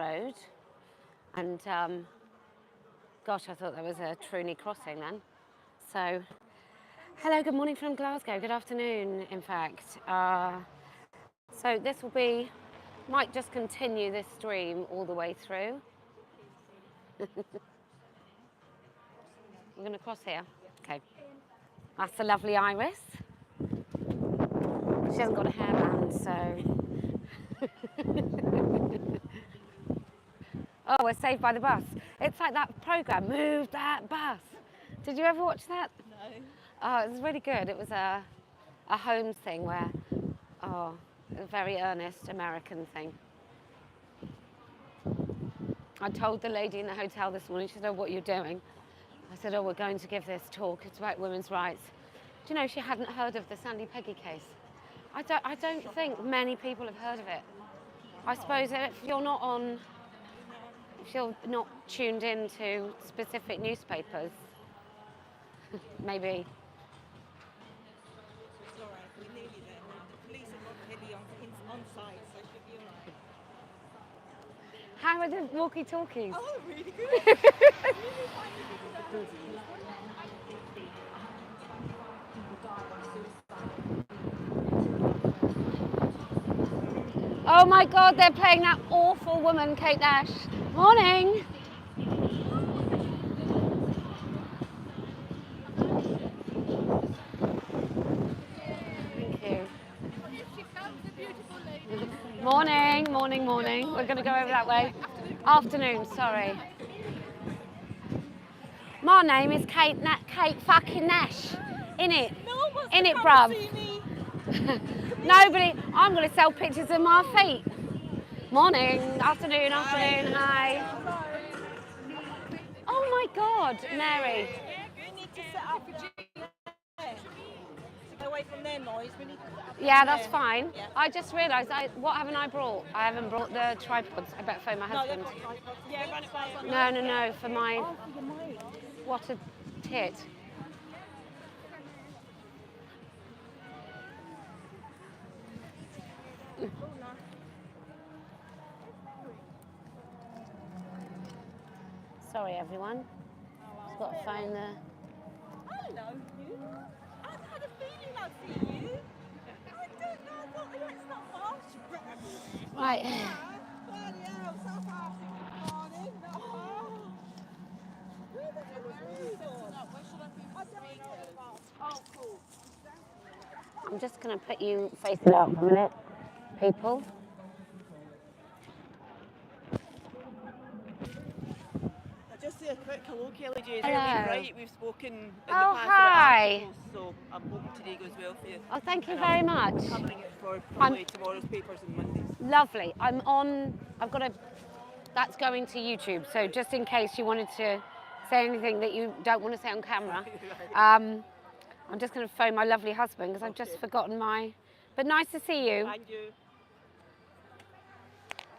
road, and gosh, I thought there was a Truney crossing then. So, hello, good morning from Glasgow, good afternoon, in fact. So this will be, might just continue this stream all the way through. I'm going to cross here. Okay. That's the lovely Iris. She hasn't got a hairband, so... Oh, we're saved by the bus. It's like that programme, Move That Bus. Did you ever watch that? No. Oh, it was really good. It was a home thing where, a very earnest American thing. I told the lady in the hotel this morning, she said, oh, what are you doing? I said, oh, we're going to give this talk. It's about women's rights. Do you know, she hadn't heard of the Sandy Peggy case. I don't think many people have heard of it. I suppose if you're not tuned into specific newspapers, maybe. It's all right, we're nearly there. The police have got Kelly on site, so it should be all right. How are the walkie-talkies? Oh, really good. Oh my God, they're playing that awful woman, Kate Nash. Morning. Thank you. Morning, morning, morning. We're going to go over that way. Afternoon, sorry. My name is Kate fucking Nash. In it. In it, bruv. Nobody. I'm going to sell pictures of my feet. Morning, afternoon, hi. Oh my God, Mary. We need to set up to get away from their noise. We need to set up Yeah, that's fine. Yeah. I just realised, what haven't I brought? I haven't brought the tripods. I better phone my husband. Yeah, run it by. No, for my... Oh, for your mic. What a tit. Sorry, everyone. Just got to find the... Hello, you. I had a feeling I'd see you. I don't know what. It's not far. Right. Bloody hell, South Africa morning. Not far. Where the hell is we gone? Where should I be? Oh, cool. I'm just going to put you facing out for a minute, people. Just a quick hello, Kellie-Jay. Hello. Right, we've spoken in the Oh, past hi. about articles, so I'm hoping today goes well for you. Oh, thank you And very I'm much. covering it for probably tomorrow's papers and Mondays. Lovely. I've got that's going to YouTube, so just in case you wanted to say anything that you don't want to say on camera, I'm just going to phone my lovely husband because I've just forgotten but nice to see you. Thank you.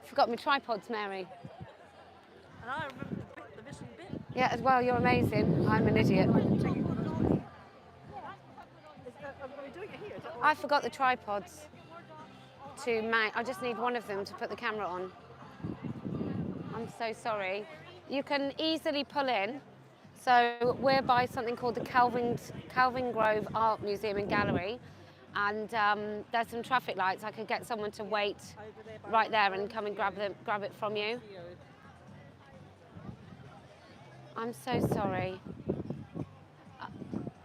Forgot my tripods, Mary. And I remember the missing bit. Yeah, as well, you're amazing. I'm an idiot. Are we doing it here? Is that I forgot the tripods to mount. I just need one of them to put the camera on. I'm so sorry. You can easily pull in. So we're by something called the Kelvingrove Art Museum and Gallery. And there's some traffic lights. I could get someone to wait right there and come and grab it from you. I'm so sorry.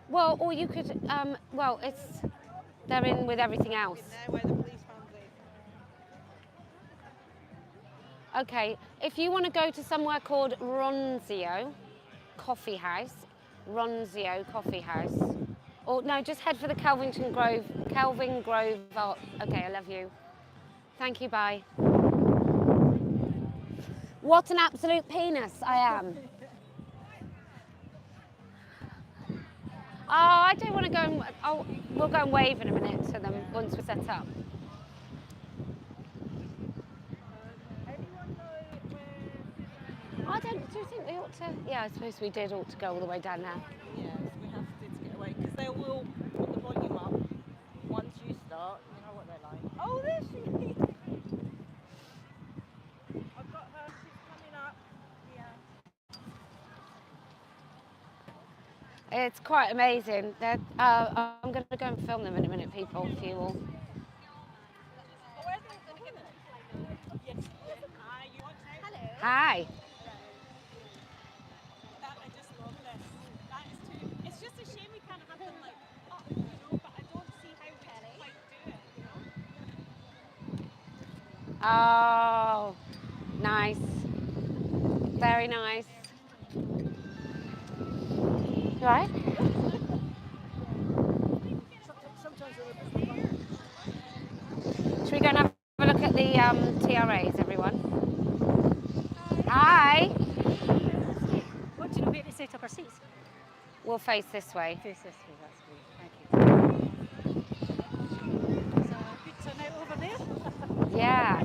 Well, or you could, they're in with everything else. Where the police found it. Okay, if you want to go to somewhere called Ronzio Coffee House, or no, just head for the Kelvingrove Art. Okay, I love you. Thank you, bye. What an absolute penis I am. Oh, I don't want to go and, we'll go and wave in a minute to them once we're set up. Do you think we ought to? Yeah, I suppose we ought to go all the way down there. Yes, we have to get away because they will put the volume up once you start. You know what they're like. Oh, there she is. I've got her. It's quite amazing. I'm going to go and film them in a minute, people, for you all. Hi. I just love this. That is too. It's just a shame we can't have them like up, you know. But I don't see how we can quite do it, you know. Oh, nice. Very nice. You all right? Should we go and have a look at the TRAs, everyone? Hi. What do you know where to set up our seats? We'll face this way. Face this way, that's great. Thank you. There's a good turnout over there. Yeah.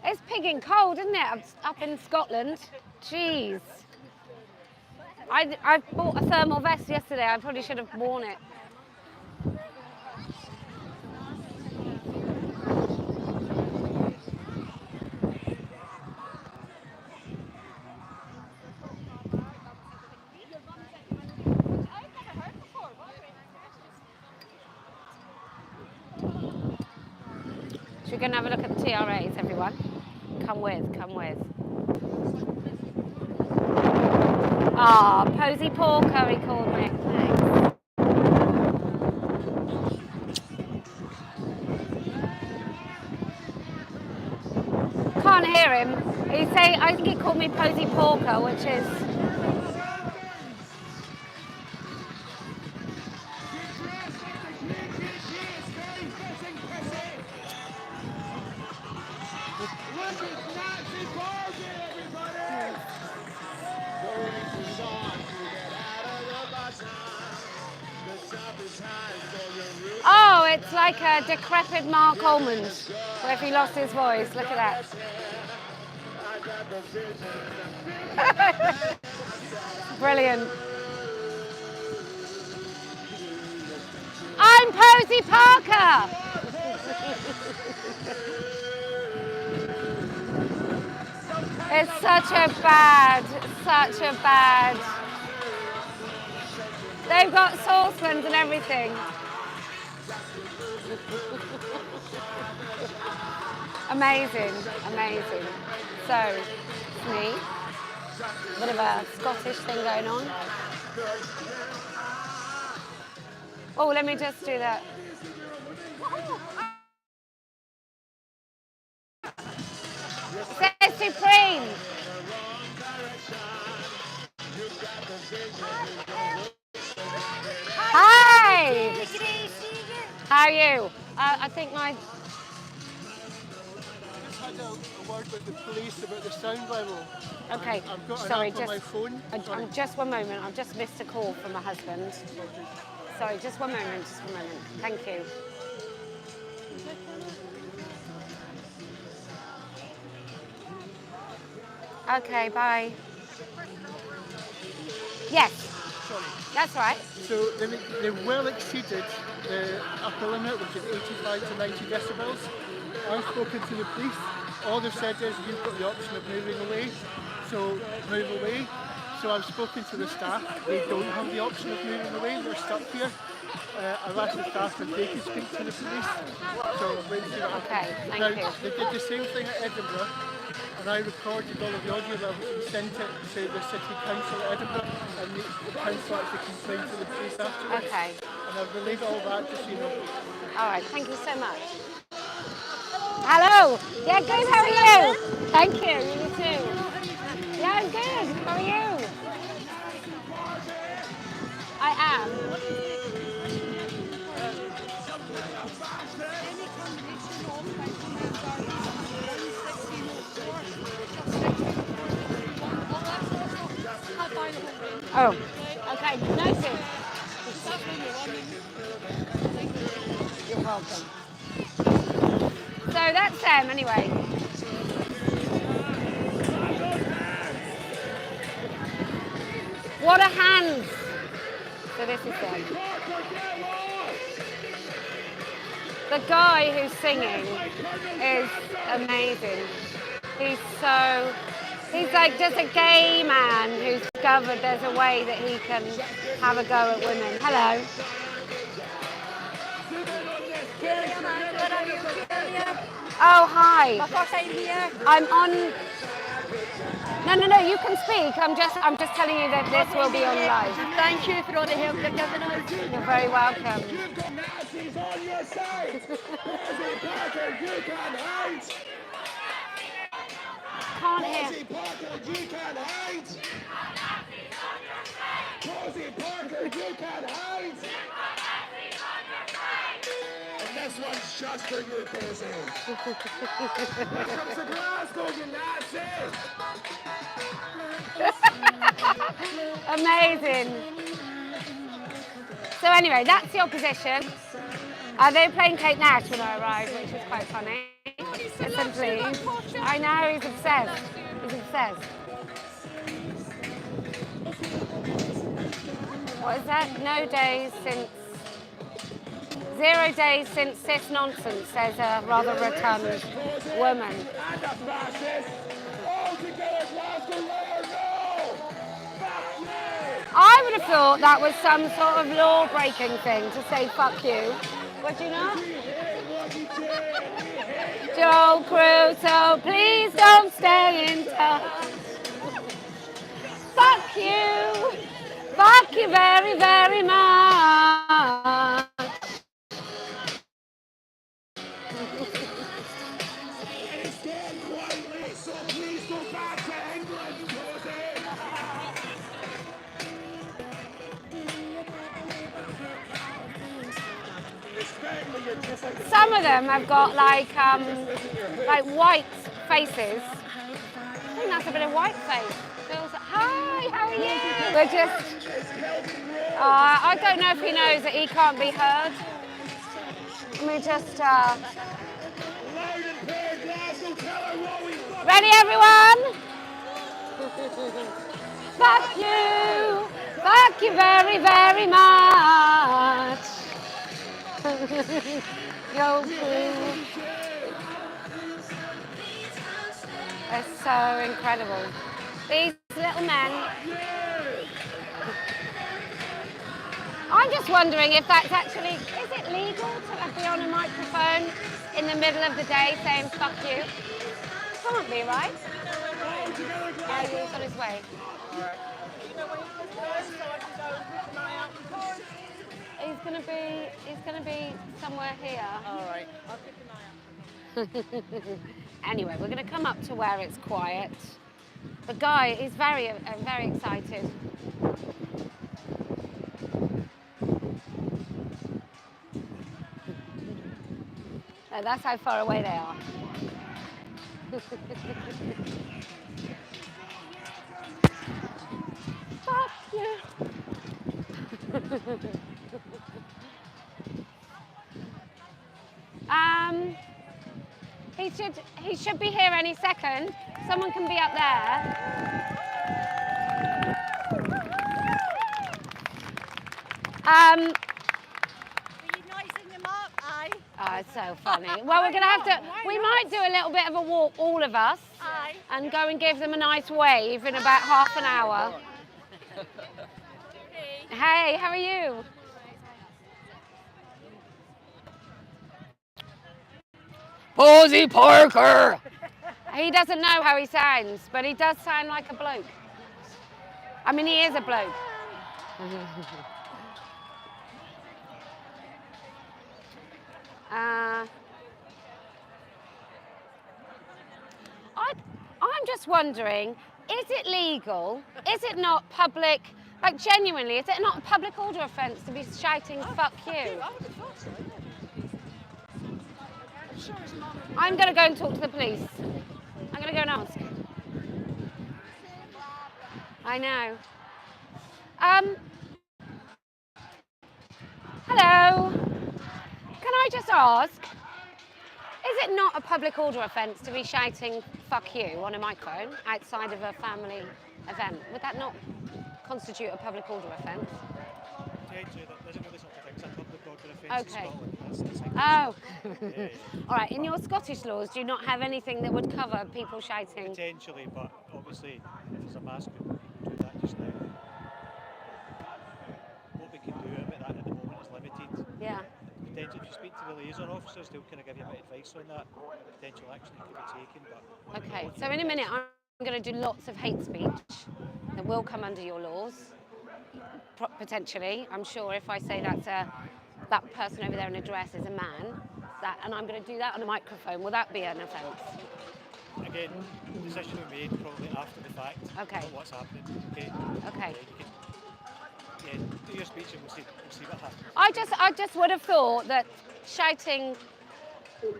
It's pigging cold, isn't it, up in Scotland? Jeez. I bought a thermal vest yesterday. I probably should have worn it. Should we go and have a look at the TRAs, everyone? Come with, come with. Ah, Posie Parker, he called me. Thanks. Can't hear him. I think he called me Posie Parker, which is... Oh, it's like a decrepit Mark Almond, where if he lost his voice, look at that. Brilliant. I'm Posie Parker. It's such a bad. They've got saucepans and everything. Amazing. So, it's me. Bit of a Scottish thing going on. Oh, let me just do that. Say Supreme. Hi. How are you? I think my... I just had a word with the police about the sound level. Okay, I've got sorry, an app on my phone. just one moment. I've just missed a call from my husband. Sorry, just one moment. Thank you. Okay, bye. Yes, Sorry. that's right. So they well exceeded the upper limit, which is 85 to 90 decibels. I've spoken to the police. All they've said is you've got the option of moving away, so move away. So I've spoken to the staff. They don't have the option of moving away. They're stuck here. I've asked the staff if they could speak to the police. So wait and see what happens. Okay, thank Now, you. they did the same thing at Edinburgh, and I recorded all of the audio levels and sent it to the City Council at Edinburgh, and the council actually complained to the police afterwards. Okay. And I've relayed all that just so you know. All right, thank you so much. Hello. Yeah, good. How are you? Thank you. You too. Yeah, I'm good. How are you? I am. Oh, okay. Noted. You're welcome. So that's them anyway. What a hands! So this is them. The guy who's singing is amazing. He's so He's like just a gay man who's discovered there's a way that he can have a go at women. Hello. Kelly, am I good? Are you Kelly? Oh, hi. My first time here. I'm on. No, you can speak. I'm just telling you that this will be on live. Thank you for all the help you're giving us. You're very welcome. Nazis on your side. Posie Parker, you can hide. Can't hear. Posie Parker, you can hide. Posie Parker, you can hide. And this one's just for you, Posie. Welcome to Glasgow, you Nazi. Amazing. So anyway, that's the opposition. They were playing Kate Nash when I arrived, which was quite funny. Essentially, I know, he's obsessed. He's obsessed. What is that? No days since... 0 days since cis nonsense, says a rather rotund woman. And the fascists. All together, Glasgow, let her know. Fuck you. I would have thought that was some sort of law-breaking thing to say fuck you. Would you not? Joe Crusoe, please don't stay in touch. Fuck you. Fuck you very, very much. It's dead quite late, so please go back to England, Posie. Some of them have got like white faces. I think that's a bit of white face. Feels like, hi, how are you? We're just. I don't know if he knows that he can't be heard. We just. Ready, everyone? Fuck you. Fuck you very, very much. Yo, cool. They're so incredible. These little men. I'm just wondering if that's actually, is it legal to be on a microphone in the middle of the day saying fuck you? Can't be, right? Oh, he's on his way. He's gonna be somewhere here. All right, I'll keep an eye out. Anyway, we're gonna come up to where it's quiet. The guy is very excited. Oh, that's how far away they are. Fuck you. He should be here any second. Someone can be up there. Are you noising them up? Aye. Oh, it's so funny. Well, we're gonna have to. We might do a little bit of a walk, all of us, Aye. and go and give them a nice wave in about half an hour. Hey, how are you? Posie Parker! He doesn't know how he sounds, but he does sound like a bloke. I mean, he is a bloke. I'm just wondering, is it legal? Is it not public? Like, genuinely, is it not a public order offence to be shouting fuck you? I'm going to go and talk to the police. I'm going to go and ask. I know. Hello. Can I just ask, is it not a public order offence to be shouting fuck you on a microphone outside of a family event? Would that not constitute a public order offence? There's another sort of thing, it's a public order order offence in Okay. Scotland. That's the thing. Oh. Yeah. All right. In your Scottish laws, do you not have anything that would cover people shouting? Potentially, but obviously, if there's a mass group of people doing that just now, what we can do about that at the moment is limited. Yeah. Potentially, if you speak to the liaison officers, they'll kind of give you a bit of advice on that, potential action that could be taken. But Okay. So in a minute, I'm going to do lots of hate speech that will come under your laws. Potentially, I'm sure if I say that person over there in a dress is a man, and I'm going to do that on a microphone, will that be an offence? again, decision will be made probably after the fact. Okay. Not what's happening. Okay. Okay. You can, do your speech and we'll see what happens. I just would have thought that shouting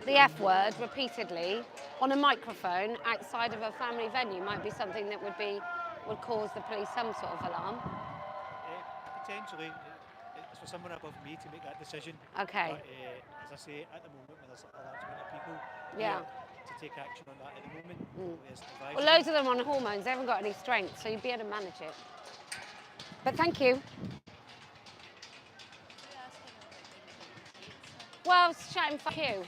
the F word repeatedly on a microphone outside of a family venue might be something that would cause the police some sort of alarm. Potentially, it's for someone above me to make that decision. Okay. But as I say, at the moment, when there's a large amount of people Yeah. to take action on that at the moment, it's advisable. Well, loads of them on hormones, they haven't got any strength, so you'd be able to manage it. But thank you. Well, shouting fuck you.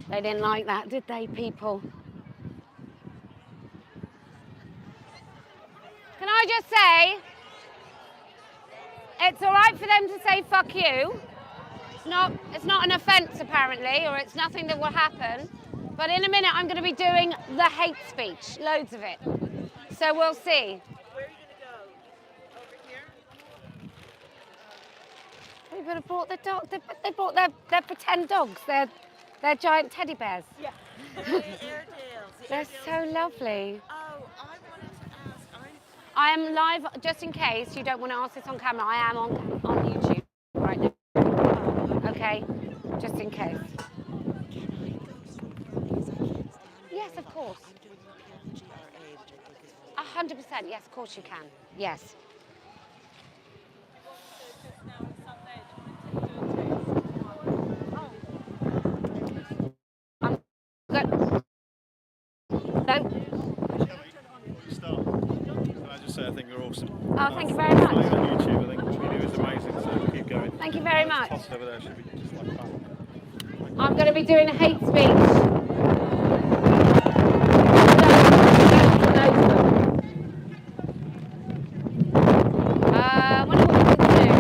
They didn't like that, did they, people? Can I just say, it's all right for them to say fuck you. It's not an offence apparently, or it's nothing that will happen. But in a minute I'm going to be doing the hate speech, loads of it. So we'll see. Where are you going to go? Over here? People have brought their dog. They brought their pretend dogs. They're giant teddy bears. Yeah. Airedales. They're so lovely. Oh, I wanted to ask. I am live, just in case you don't want to ask this on camera. I am on YouTube right now. Okay, just in case. Yes, of course. 100%. Yes, of course you can. Yes. I'm good. No. Can I just say I think you're awesome. Oh, thank you very much. On YouTube, I think what you do is amazing, so keep going. Thank you very much. Tossed over there should be just like fun. I'm going to be doing a hate speech. I wonder what we can do.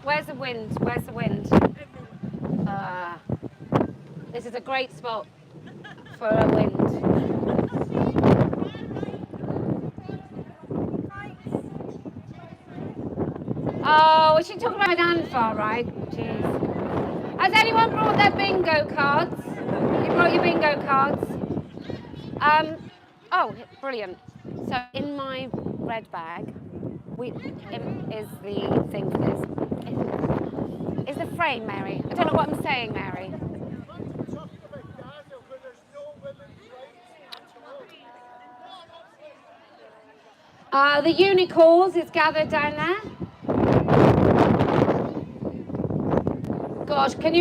Where's the wind? Where's the wind? This is a great spot for a wind. Oh, we should talk about Anfar, right? Jeez. Has anyone brought their bingo cards? You brought your bingo cards? Oh, brilliant. So in my red bag, is the thing for this. Is the frame, Mary? I don't know what I'm saying, Mary. The unicorns is gathered down there. Gosh, did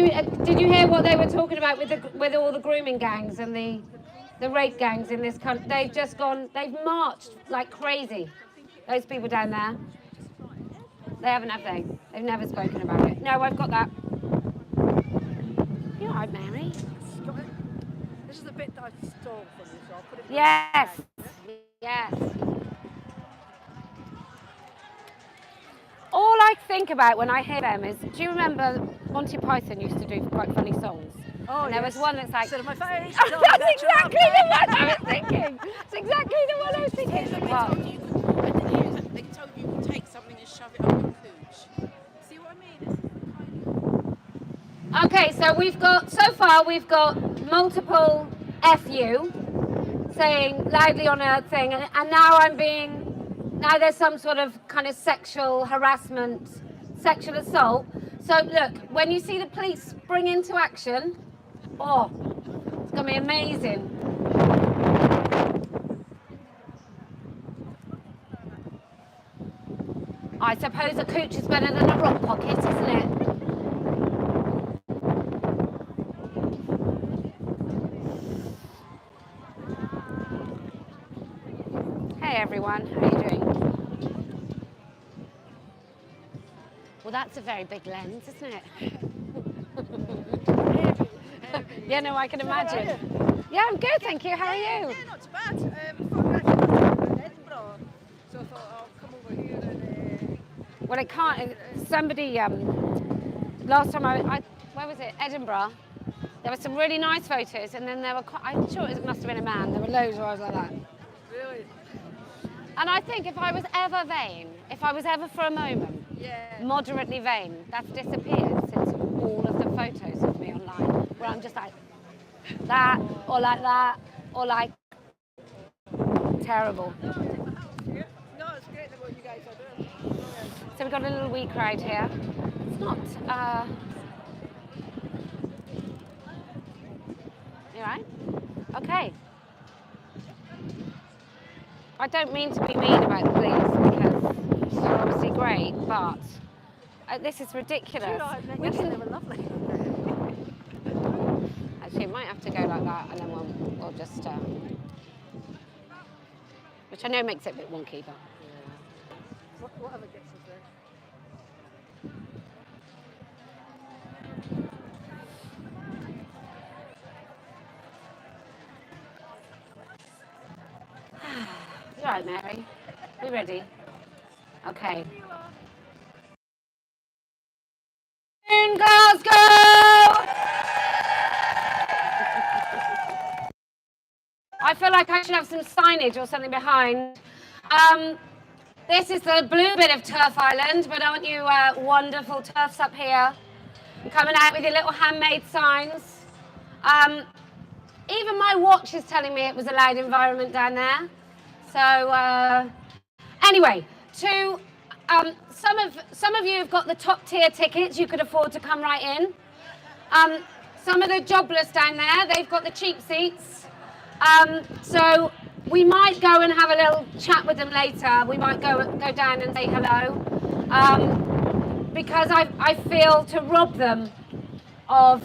you hear what they were talking about with all the grooming gangs and the rape gangs in this country? They've marched like crazy. Those people down there. They haven't, have they? They've never spoken about it. No, I've got that. You all right, Mary? This is the bit that I stole from you, so I'll put it in Yes. the bag. Yes. All I think about when I hear them is, do you remember Monty Python used to do quite funny songs? Oh, and there was one that's like, Sit on my face. that's exactly the one I was thinking. It's exactly the one I was thinking. Well, They told you to take something and shove it up your cooch. See what I mean? okay, so so far we've got multiple FU saying loudly on a thing, and now there's some sort of kind of sexual harassment, sexual assault. So look, when you see the police spring into action, oh, it's going to be amazing. I suppose a cooch is better than a rock pocket, isn't it? Hey everyone, how are you doing? Well, that's a very big lens, isn't it? Yeah, no, I can imagine. Yeah, I'm good, thank you. How are you? Yeah, not too bad. I thought in Edinburgh, so I thought I'll come over here and. Well, it can't. Somebody, last time where was it? Edinburgh. There were some really nice photos, and then there were, I'm sure it must have been a man, there were loads where I was like that. Really? And I think if I was ever vain, if I was ever for a moment moderately vain, that's disappeared since all of the photos of me online, where I'm just like that, or like that, or like terrible. No, it's great what you guys are doing. So we've got a little wee crowd here. It's not, you right? Okay. I don't mean to be mean about the police because they're obviously great, but this is ridiculous. We can. They were lovely. Actually, it might have to go like that, and then we'll just, which I know makes it a bit wonky, but. Whatever gets us there. You all right, Mary? We ready? Okay. In Glasgow! I feel like I should have some signage or something behind. This is the blue bit of Turf Island, but aren't you wonderful turfs up here? You're coming out with your little handmade signs. Even my watch is telling me it was a loud environment down there. So anyway, to some of you have got the top tier tickets. You could afford to come right in. Some of the jobless down there, they've got the cheap seats. So we might go and have a little chat with them later. We might go down and say hello, because I feel to rob them of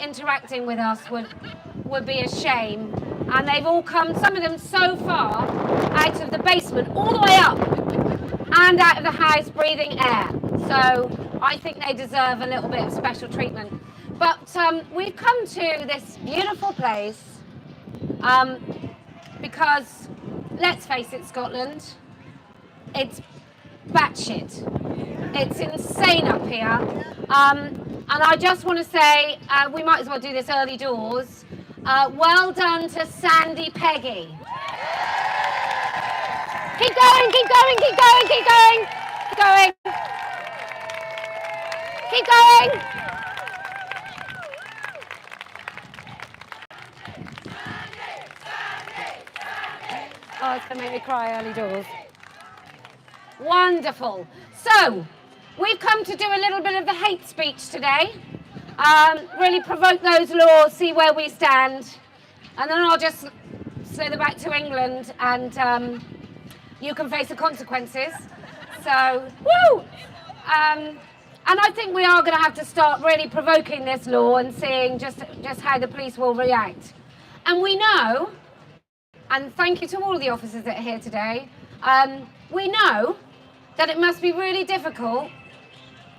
interacting with us would be a shame. And they've all come, some of them so far, out of the basement, all the way up, and out of the house breathing air. So I think they deserve a little bit of special treatment. But we've come to this beautiful place because, let's face it, Scotland, it's batshit. It's insane up here. And I just want to say, we might as well do this early doors. Well done to Sandy Peggy. Keep going, keep going, keep going, keep going, keep going. Keep going. Oh, it's going to make me cry early doors. Wonderful. So, we've come to do a little bit of the hate speech today. Really provoke those laws, see where we stand. And then I'll just slither back to England and you can face the consequences. So, woo! And I think we are going to have to start really provoking this law and seeing just how the police will react. And we know, and thank you to all of the officers that are here today, we know that it must be really difficult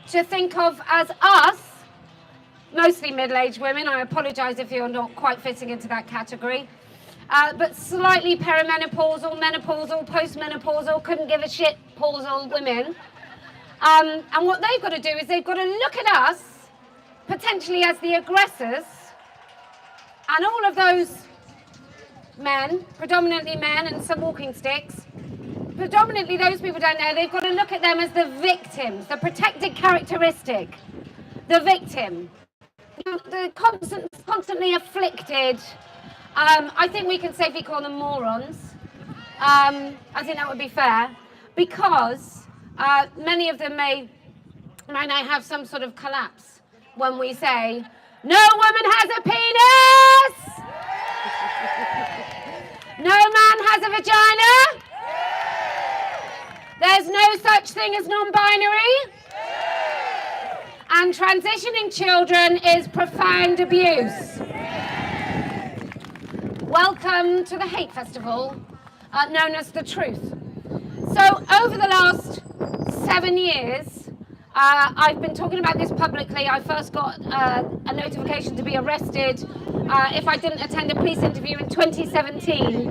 to think of as us, mostly middle-aged women. I apologise if you're not quite fitting into that category, but slightly perimenopausal, menopausal, postmenopausal, couldn't give a shit pausal women. And what they've got to do is they've got to look at us potentially as the aggressors, and all of those men, predominantly men and some walking sticks, predominantly those people down there, they've got to look at them as the victims, the protected characteristic, the victim, the constantly afflicted. I think we can safely call them morons. I think that would be fair, because many of them may have some sort of collapse when we say, no woman has a penis! No man has a vagina! There's no such thing as non-binary. And transitioning children is profound abuse. Welcome to the Hate Festival, known as The Truth. So over the last 7 years, I've been talking about this publicly. I first got a notification to be arrested if I didn't attend a police interview in 2017.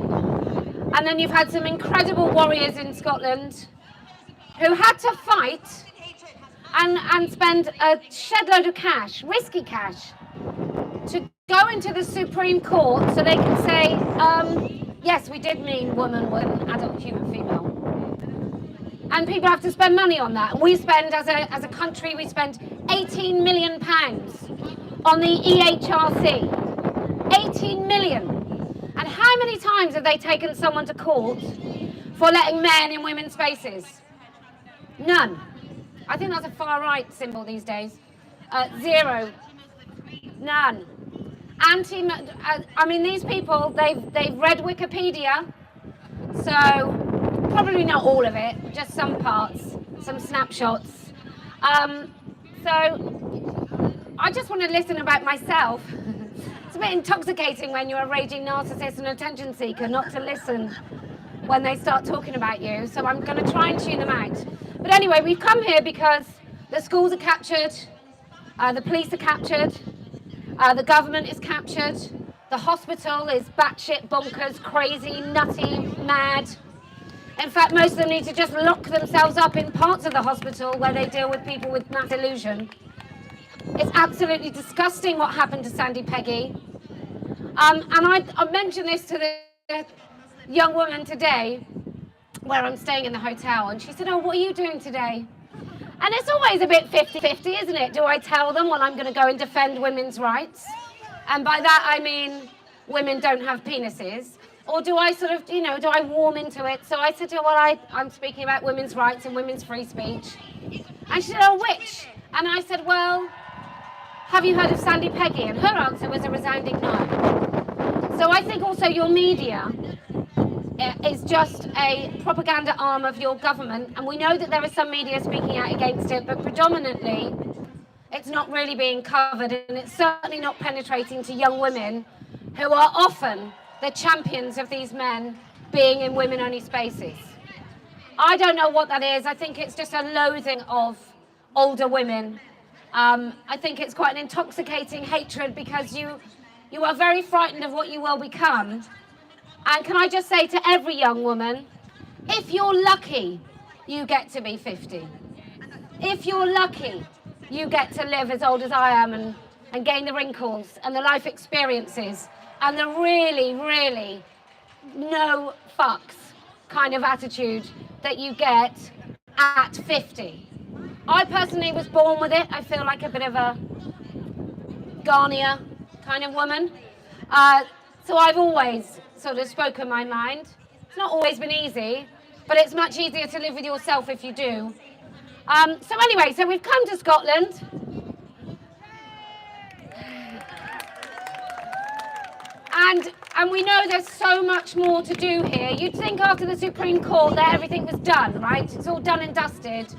And then you've had some incredible warriors in Scotland who had to fight and spend a shed load of cash, risky cash, to go into the Supreme Court so they can say, yes, we did mean woman, adult human female. And people have to spend money on that. And we spend, as a country, we spend £18 million on the EHRC. 18 million. And how many times have they taken someone to court for letting men in women's spaces? None. I think that's a far right symbol these days. 0. None. I mean, these people, they've read Wikipedia, so probably not all of it, just some parts, some snapshots. So I just want to listen about myself. It's a bit intoxicating when you're a raging narcissist and attention seeker not to listen when they start talking about you. So I'm going to try and tune them out. But anyway, we've come here because the schools are captured, the police are captured, the government is captured, the hospital is batshit bonkers, crazy, nutty, mad. In fact, most of them need to just lock themselves up in parts of the hospital where they deal with people with mass illusion. It's absolutely disgusting what happened to Sandy Peggy. And I mentioned this to the young woman today, where I'm staying in the hotel, and she said, oh, what are you doing today? And it's always a bit 50-50, isn't it? Do I tell them, well, I'm going to go and defend women's rights? And by that, I mean women don't have penises. Or do I sort of, do I warm into it? So I said to her, well, I'm speaking about women's rights and women's free speech. And she said, oh, which? And I said, well, have you heard of Sandy Peggy? And her answer was a resounding no. So I think also your media is just a propaganda arm of your government. And we know that there is some media speaking out against it, but predominantly it's not really being covered, and it's certainly not penetrating to young women who are often the champions of these men being in women-only spaces. I don't know what that is. I think it's just a loathing of older women. I think it's quite an intoxicating hatred because you are very frightened of what you will become. And can I just say to every young woman, if you're lucky, you get to be 50. If you're lucky, you get to live as old as I am and gain the wrinkles and the life experiences and the really, really no fucks kind of attitude that you get at 50. I personally was born with it. I feel like a bit of a Garnier kind of woman. So I've always sort of spoken my mind. It's not always been easy, but it's much easier to live with yourself if you do. So anyway, so we've come to Scotland. And we know there's so much more to do here. You'd think after the Supreme Court that everything was done, right? It's all done and dusted.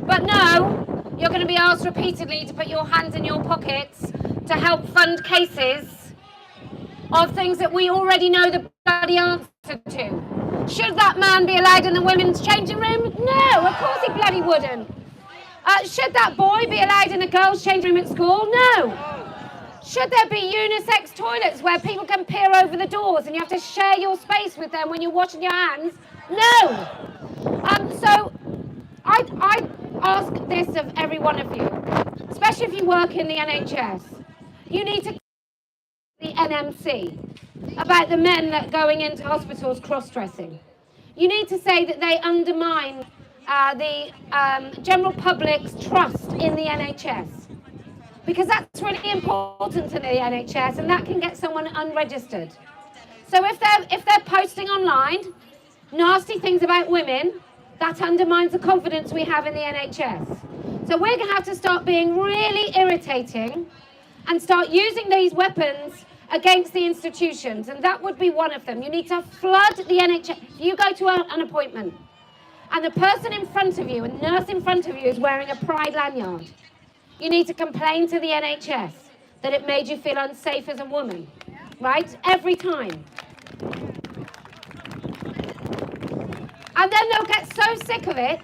But no, you're going to be asked repeatedly to put your hands in your pockets to help fund cases of things that we already know the bloody answer to. Should that man be allowed in the women's changing room? No, of course he bloody wouldn't. Should that boy be allowed in the girls' changing room at school? No. Should there be unisex toilets where people can peer over the doors and you have to share your space with them when you're washing your hands? No. So I ask this of every one of you, especially if you work in the NHS. You need to the NMC about the men that are going into hospitals cross-dressing. You need to say that they undermine the general public's trust in the NHS. Because that's really important to the NHS, and that can get someone unregistered. So if they're posting online nasty things about women, that undermines the confidence we have in the NHS. So we're going to have to start being really irritating and start using these weapons against the institutions, and that would be one of them. You need to flood the NHS. You go to an appointment, and the person in front of you, a nurse in front of you, is wearing a pride lanyard. You need to complain to the NHS that it made you feel unsafe as a woman, right? Every time. And then they'll get so sick of it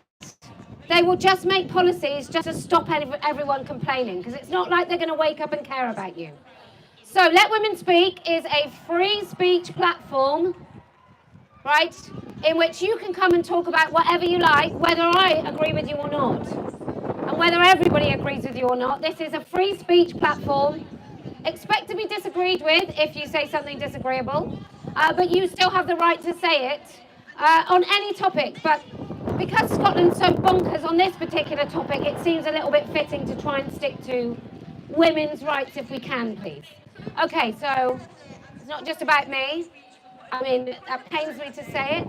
They will just make policies just to stop everyone complaining, because it's not like they're going to wake up and care about you. So Let Women Speak is a free speech platform, right, in which you can come and talk about whatever you like, whether I agree with you or not, and whether everybody agrees with you or not. This is a free speech platform. Expect to be disagreed with if you say something disagreeable, but you still have the right to say it on any topic. But because Scotland's so bonkers on this particular topic, it seems a little bit fitting to try and stick to women's rights if we can, please. Okay, so it's not just about me. I mean, that pains me to say it.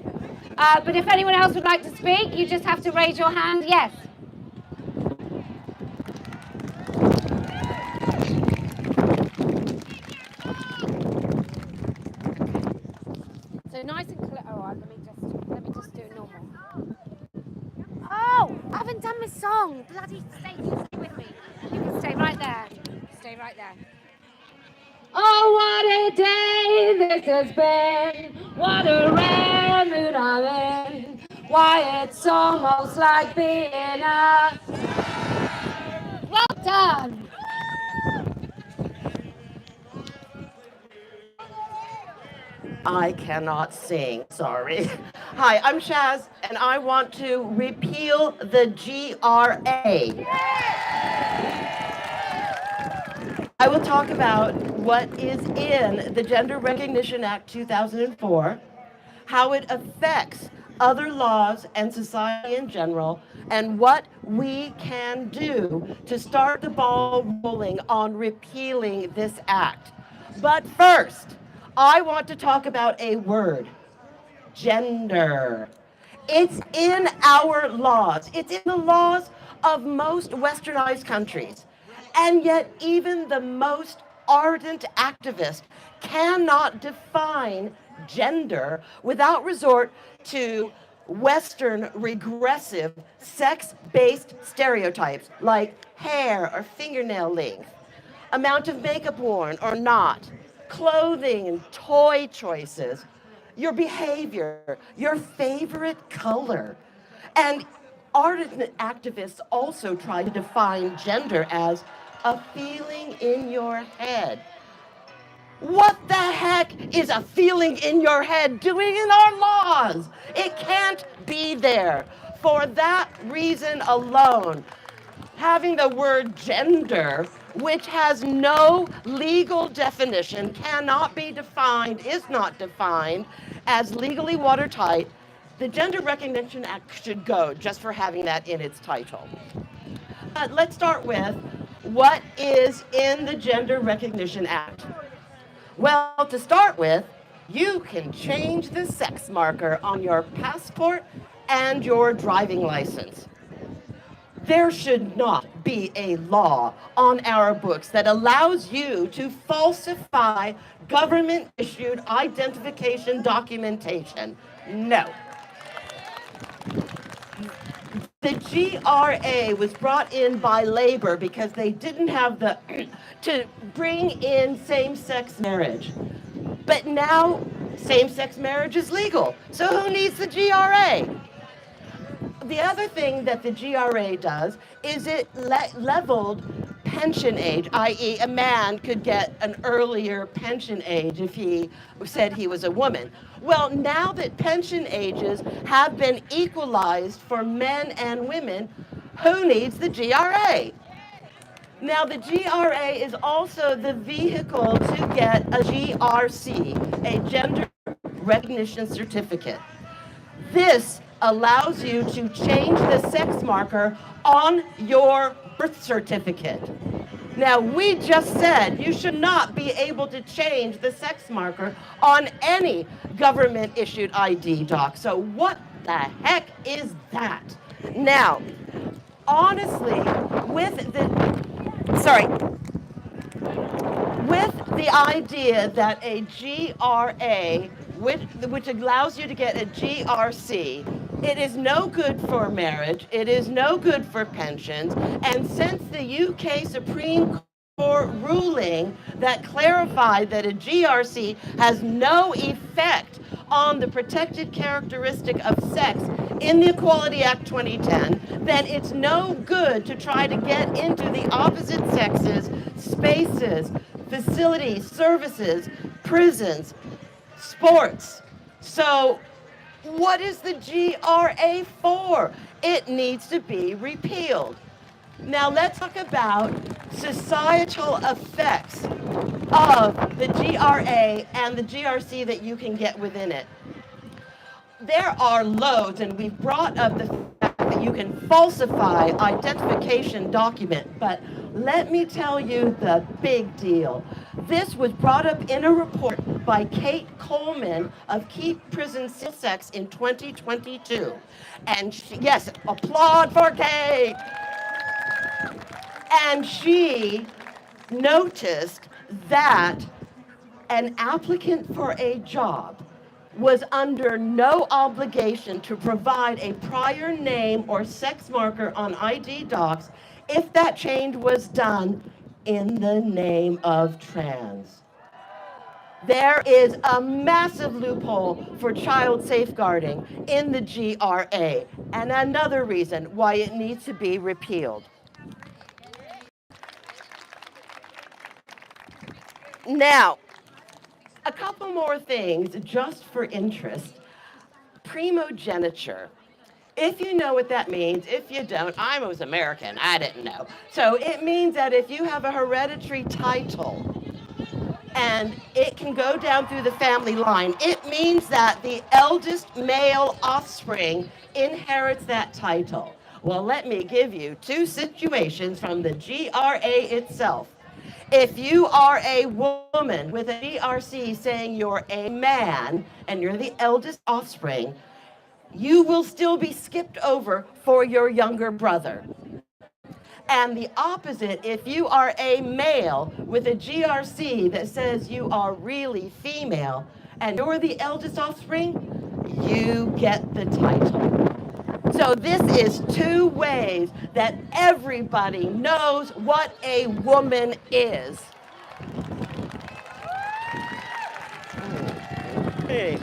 But if anyone else would like to speak, you just have to raise your hand. Yes. So nice and clear. Oh, let me just do normal. Oh, I haven't done my song. Bloody stay with me. You can stay right there. Stay right there. Oh, what a day this has been. What a rare mood I'm in. Why, it's almost like being a... Well done. I cannot sing, sorry. Hi, I'm Chaz, and I want to repeal the GRA. I will talk about what is in the Gender Recognition Act 2004, how it affects other laws and society in general, and what we can do to start the ball rolling on repealing this act. But first, I want to talk about a word: gender. It's in our laws. It's in the laws of most westernized countries. And yet even the most ardent activist cannot define gender without resort to Western regressive sex-based stereotypes like hair or fingernail length, amount of makeup worn or not, clothing and toy choices, your behavior, your favorite color. And ardent activists also try to define gender as a feeling in your head. What the heck is a feeling in your head doing in our laws? It can't be there. For that reason alone, having the word gender, which has no legal definition, cannot be defined, is not defined as legally watertight, the Gender Recognition Act should go just for having that in its title. But let's start with what is in the Gender Recognition Act. Well, to start with, you can change the sex marker on your passport and your driving license. There should not be a law on our books that allows you to falsify government-issued identification documentation. No. The GRA was brought in by labor because they didn't have the to bring in same-sex marriage. But now same-sex marriage is legal. So who needs the GRA? The other thing that the GRA does is it leveled pension age, i.e. a man could get an earlier pension age if he said he was a woman. Well, now that pension ages have been equalized for men and women, who needs the GRA? Now, the GRA is also the vehicle to get a GRC, a Gender Recognition Certificate. This allows you to change the sex marker on your birth certificate. Now, we just said you should not be able to change the sex marker on any government-issued ID doc. So what the heck is that? Now, honestly, with the idea that a GRA, which allows you to get a GRC, it is no good for marriage, it is no good for pensions, and since the UK Supreme Court ruling that clarified that a GRC has no effect on the protected characteristic of sex in the Equality Act 2010, then it's no good to try to get into the opposite sexes, spaces, facilities, services, prisons, sports. So what is the GRA for? It needs to be repealed. Now let's talk about societal effects of the GRA and the GRC that you can get within it. There are loads, and we've brought up the fact that you can falsify identification document, but let me tell you the big deal. This was brought up in a report by Kate Coleman of Keep Prison Sex in 2022. And yes, applaud for Kate. And she noticed that an applicant for a job was under no obligation to provide a prior name or sex marker on ID docs if that change was done in the name of trans. There is a massive loophole for child safeguarding in the GRA, and another reason why it needs to be repealed. Now, a couple more things just for interest. Primogeniture. If you know what that means, if you don't, I was American, I didn't know. So it means that if you have a hereditary title and it can go down through the family line, it means that the eldest male offspring inherits that title. Well, let me give you two situations from the GRA itself. If you are a woman with a GRC saying you're a man and you're the eldest offspring, you will still be skipped over for your younger brother. And the opposite, if you are a male with a GRC that says you are really female and you're the eldest offspring, you get the title. So this is two ways that everybody knows what a woman is. Okay.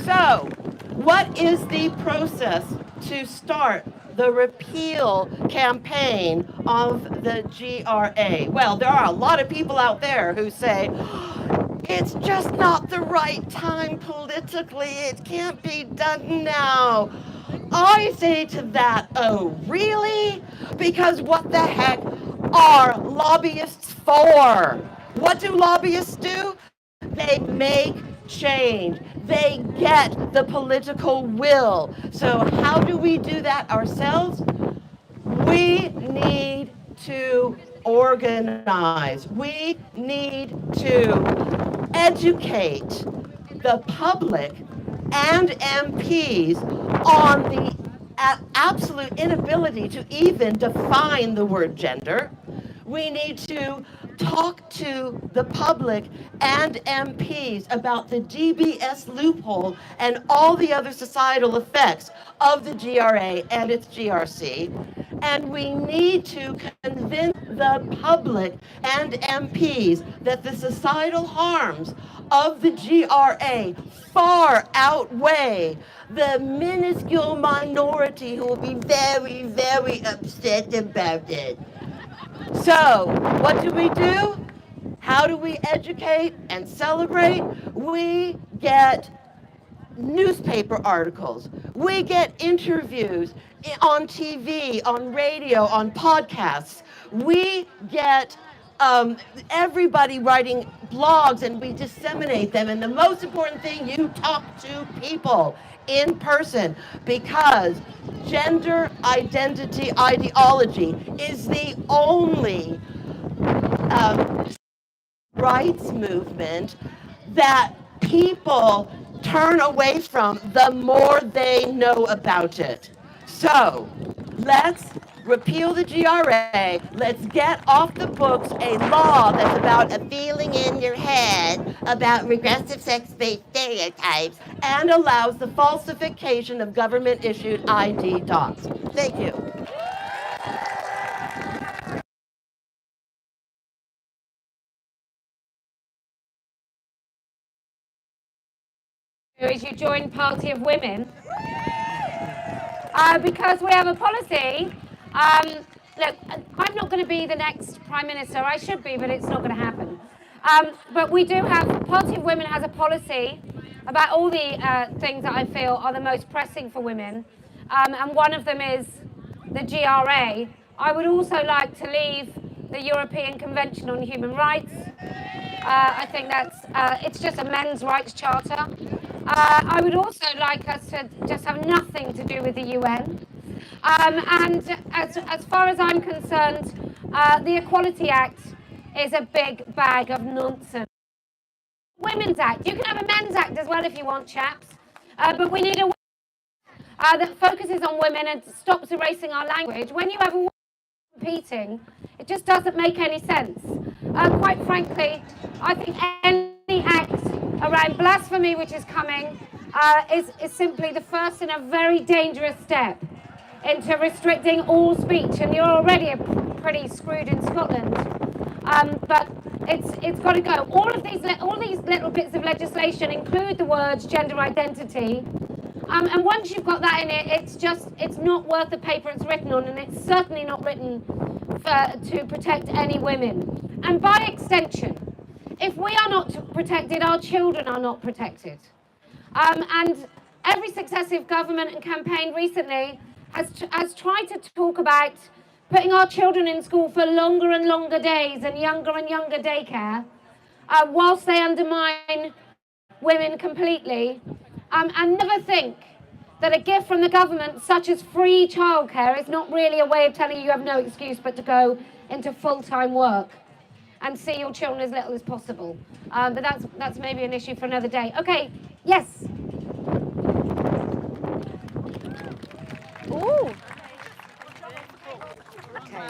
So, what is the process to start the repeal campaign of the GRA? Well, there are a lot of people out there who say, it's just not the right time politically. It can't be done now. I say to that, oh, really? Because what the heck are lobbyists for? What do lobbyists do? They make change. They get the political will. So how do we do that ourselves? We need to organize. We need to educate the public and MPs on the absolute inability to even define the word gender. We need to talk to the public and MPs about the DBS loophole and all the other societal effects of the GRA and its GRC. And we need to convince the public and MPs that the societal harms of the GRA far outweigh the minuscule minority who will be very, very upset about it. So, what do? How do we educate and celebrate? We get newspaper articles. We get interviews on TV, on radio, on podcasts. We get everybody writing blogs and we disseminate them. And the most important thing, you talk to people in person, because gender identity ideology is the only rights movement that people turn away from the more they know about it. So let's repeal the GRA. Let's get off the books a law that's about a feeling in your head about regressive sex-based stereotypes and allows the falsification of government-issued ID docs. Thank you. Is you join Party of Women. because we have a policy. Look, I'm not going to be the next Prime Minister. I should be, but it's not going to happen. But we do have, Party of Women has a policy about all the things that I feel are the most pressing for women. And one of them is the GRA. I would also like to leave the European Convention on Human Rights. I think that's, it's just a men's rights charter. I would also like us to just have nothing to do with the UN. And as far as I'm concerned, the Equality Act is a big bag of nonsense. Women's Act. You can have a Men's Act as well if you want, chaps. But we need a that focuses on women and stops erasing our language. When you have a woman competing, it just doesn't make any sense. Quite frankly, I think any act around blasphemy, which is coming, is simply the first in a very dangerous step into restricting all speech. And you're already pretty screwed in Scotland. But it's got to go. All these little bits of legislation include the words gender identity. And once you've got that in it, it's not worth the paper it's written on, and it's certainly not written to protect any women. And by extension, if we are not protected, our children are not protected. And every successive government and campaign recently has tried to talk about putting our children in school for longer and longer days and younger daycare, whilst they undermine women completely, and never think that a gift from the government, such as free childcare, is not really a way of telling you have no excuse but to go into full-time work and see your children as little as possible. But that's maybe an issue for another day. Okay, yes. Ooh. Okay.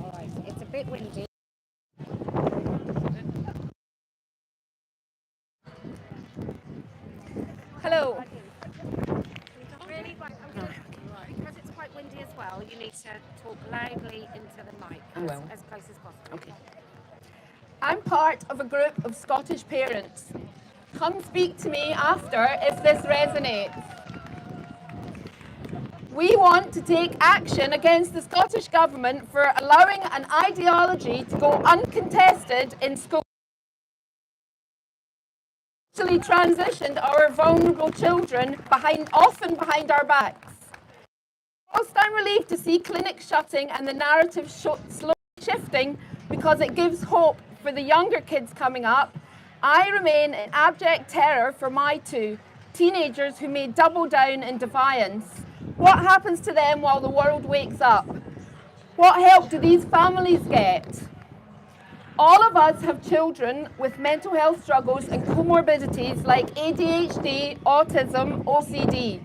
All right, it's a bit windy. Hello. Really, because it's quite windy as well, you need to talk loudly into the mic as close as possible. Okay. I'm part of a group of Scottish parents. Come speak to me after if this resonates. We want to take action against the Scottish Government for allowing an ideology to go uncontested in schools. Actually transitioned our vulnerable children often behind our backs. Whilst I'm relieved to see clinics shutting and the narrative slowly shifting because it gives hope for the younger kids coming up, I remain in abject terror for my two teenagers who may double down in defiance. What happens to them while the world wakes up? What help do these families get? All of us have children with mental health struggles and comorbidities like ADHD, autism, OCD.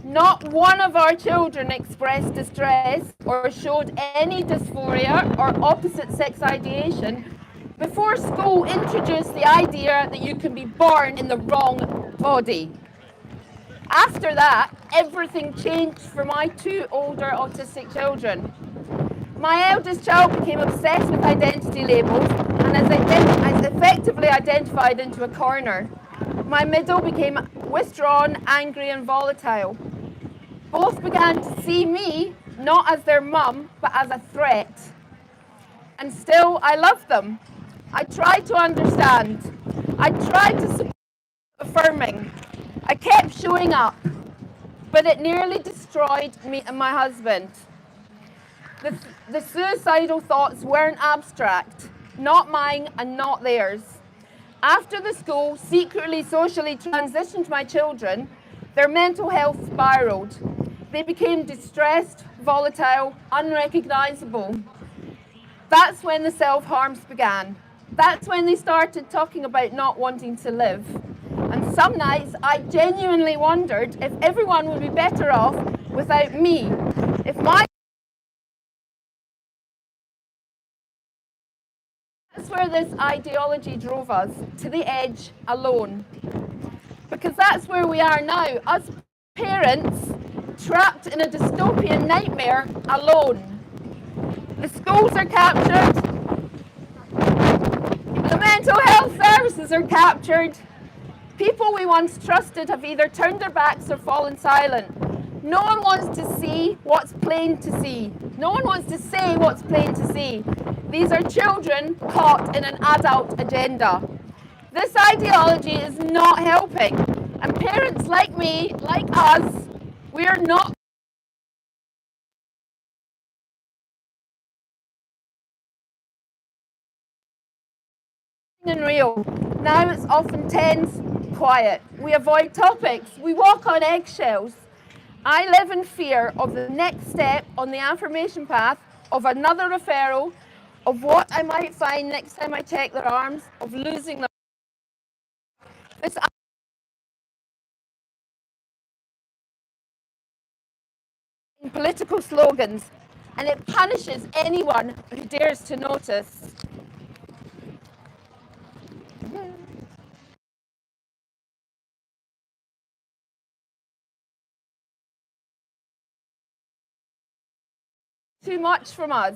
Not one of our children expressed distress or showed any dysphoria or opposite sex ideation before school introduced the idea that you can be born in the wrong body. After that, everything changed for my two older autistic children. My eldest child became obsessed with identity labels and as effectively identified into a corner. My middle became withdrawn, angry and volatile. Both began to see me not as their mum, but as a threat. And still, I love them. I tried to understand. I tried to support affirming. I kept showing up, but it nearly destroyed me and my husband. The suicidal thoughts weren't abstract, not mine and not theirs. After the school secretly socially transitioned my children, their mental health spiraled. They became distressed, volatile, unrecognisable. That's when the self-harms began. That's when they started talking about not wanting to live. And some nights I genuinely wondered if everyone would be better off without me. That's where this ideology drove us, to the edge, alone. Because that's where we are now, us parents, trapped in a dystopian nightmare, alone. The schools are captured, the mental health services are captured, People we once trusted have either turned their backs or fallen silent. No one wants to see what's plain to see. No one wants to say what's plain to see. These are children caught in an adult agenda. This ideology is not helping, and parents like me, like us, we are not and real. Now it's often tense, quiet. We avoid topics. We walk on eggshells. I live in fear of the next step on the affirmation path, of another referral, of what I might find next time I check their arms, of losing them. This political slogans, and it punishes anyone who dares to notice. Too much from us.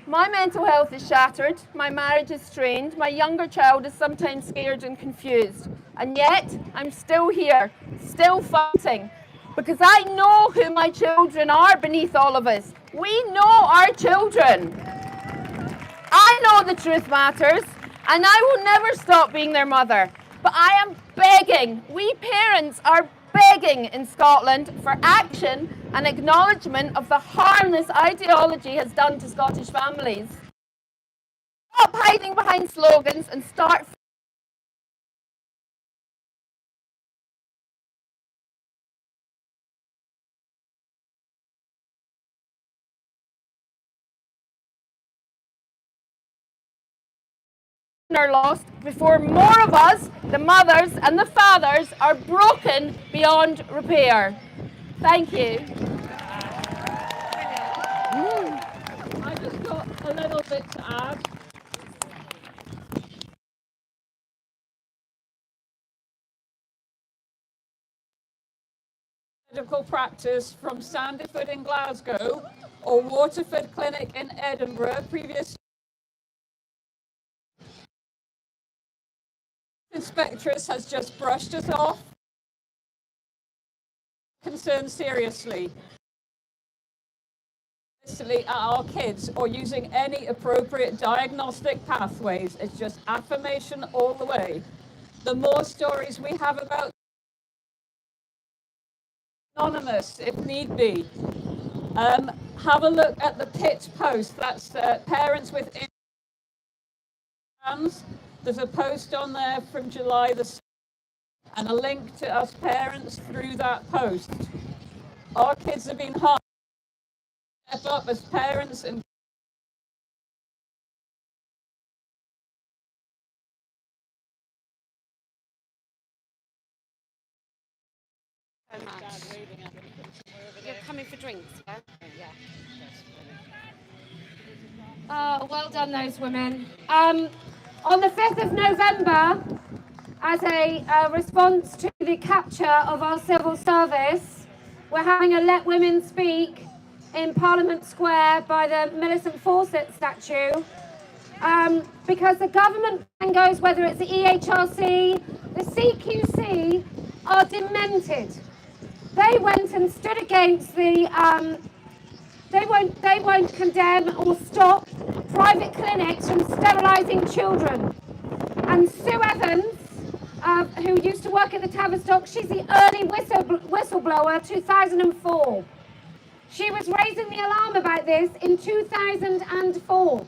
My mental health is shattered, my marriage is strained, my younger child is sometimes scared and confused. And yet, I'm still here, still fighting, because I know who my children are beneath all of us. We know our children. I know the truth matters, and I will never stop being their mother. But I am begging, we parents are begging in Scotland for action and acknowledgement of the harm this ideology has done to Scottish families. Stop hiding behind slogans and start are lost before more of us, the mothers and the fathers, are broken beyond repair. Thank you. I just got a little bit to add. Medical practice from Sandyford in Glasgow or Waterford Clinic in Edinburgh previously. Inspectress has just brushed us off. Concerned seriously at our kids or using any appropriate diagnostic pathways. It's just affirmation all the way. The more stories we have about anonymous, if need be. Have a look at the PIT post. That's parents with hands. There's a post on there from July the 6th and a link to us parents through that post. Our kids have been harmed. Step up as parents and so much. You're coming for drinks, yeah? Yeah. Oh, well done, those women. On the 5th of November, as a response to the capture of our civil service, we're having a Let Women Speak in Parliament Square by the Millicent Fawcett statue. Because the government goes, whether it's the EHRC, the CQC, are demented. They went and stood against the, they won't condemn or stop private clinics from sterilising children. And Sue Evans, who used to work at the Tavistock, she's the early whistleblower, 2004. She was raising the alarm about this in 2004.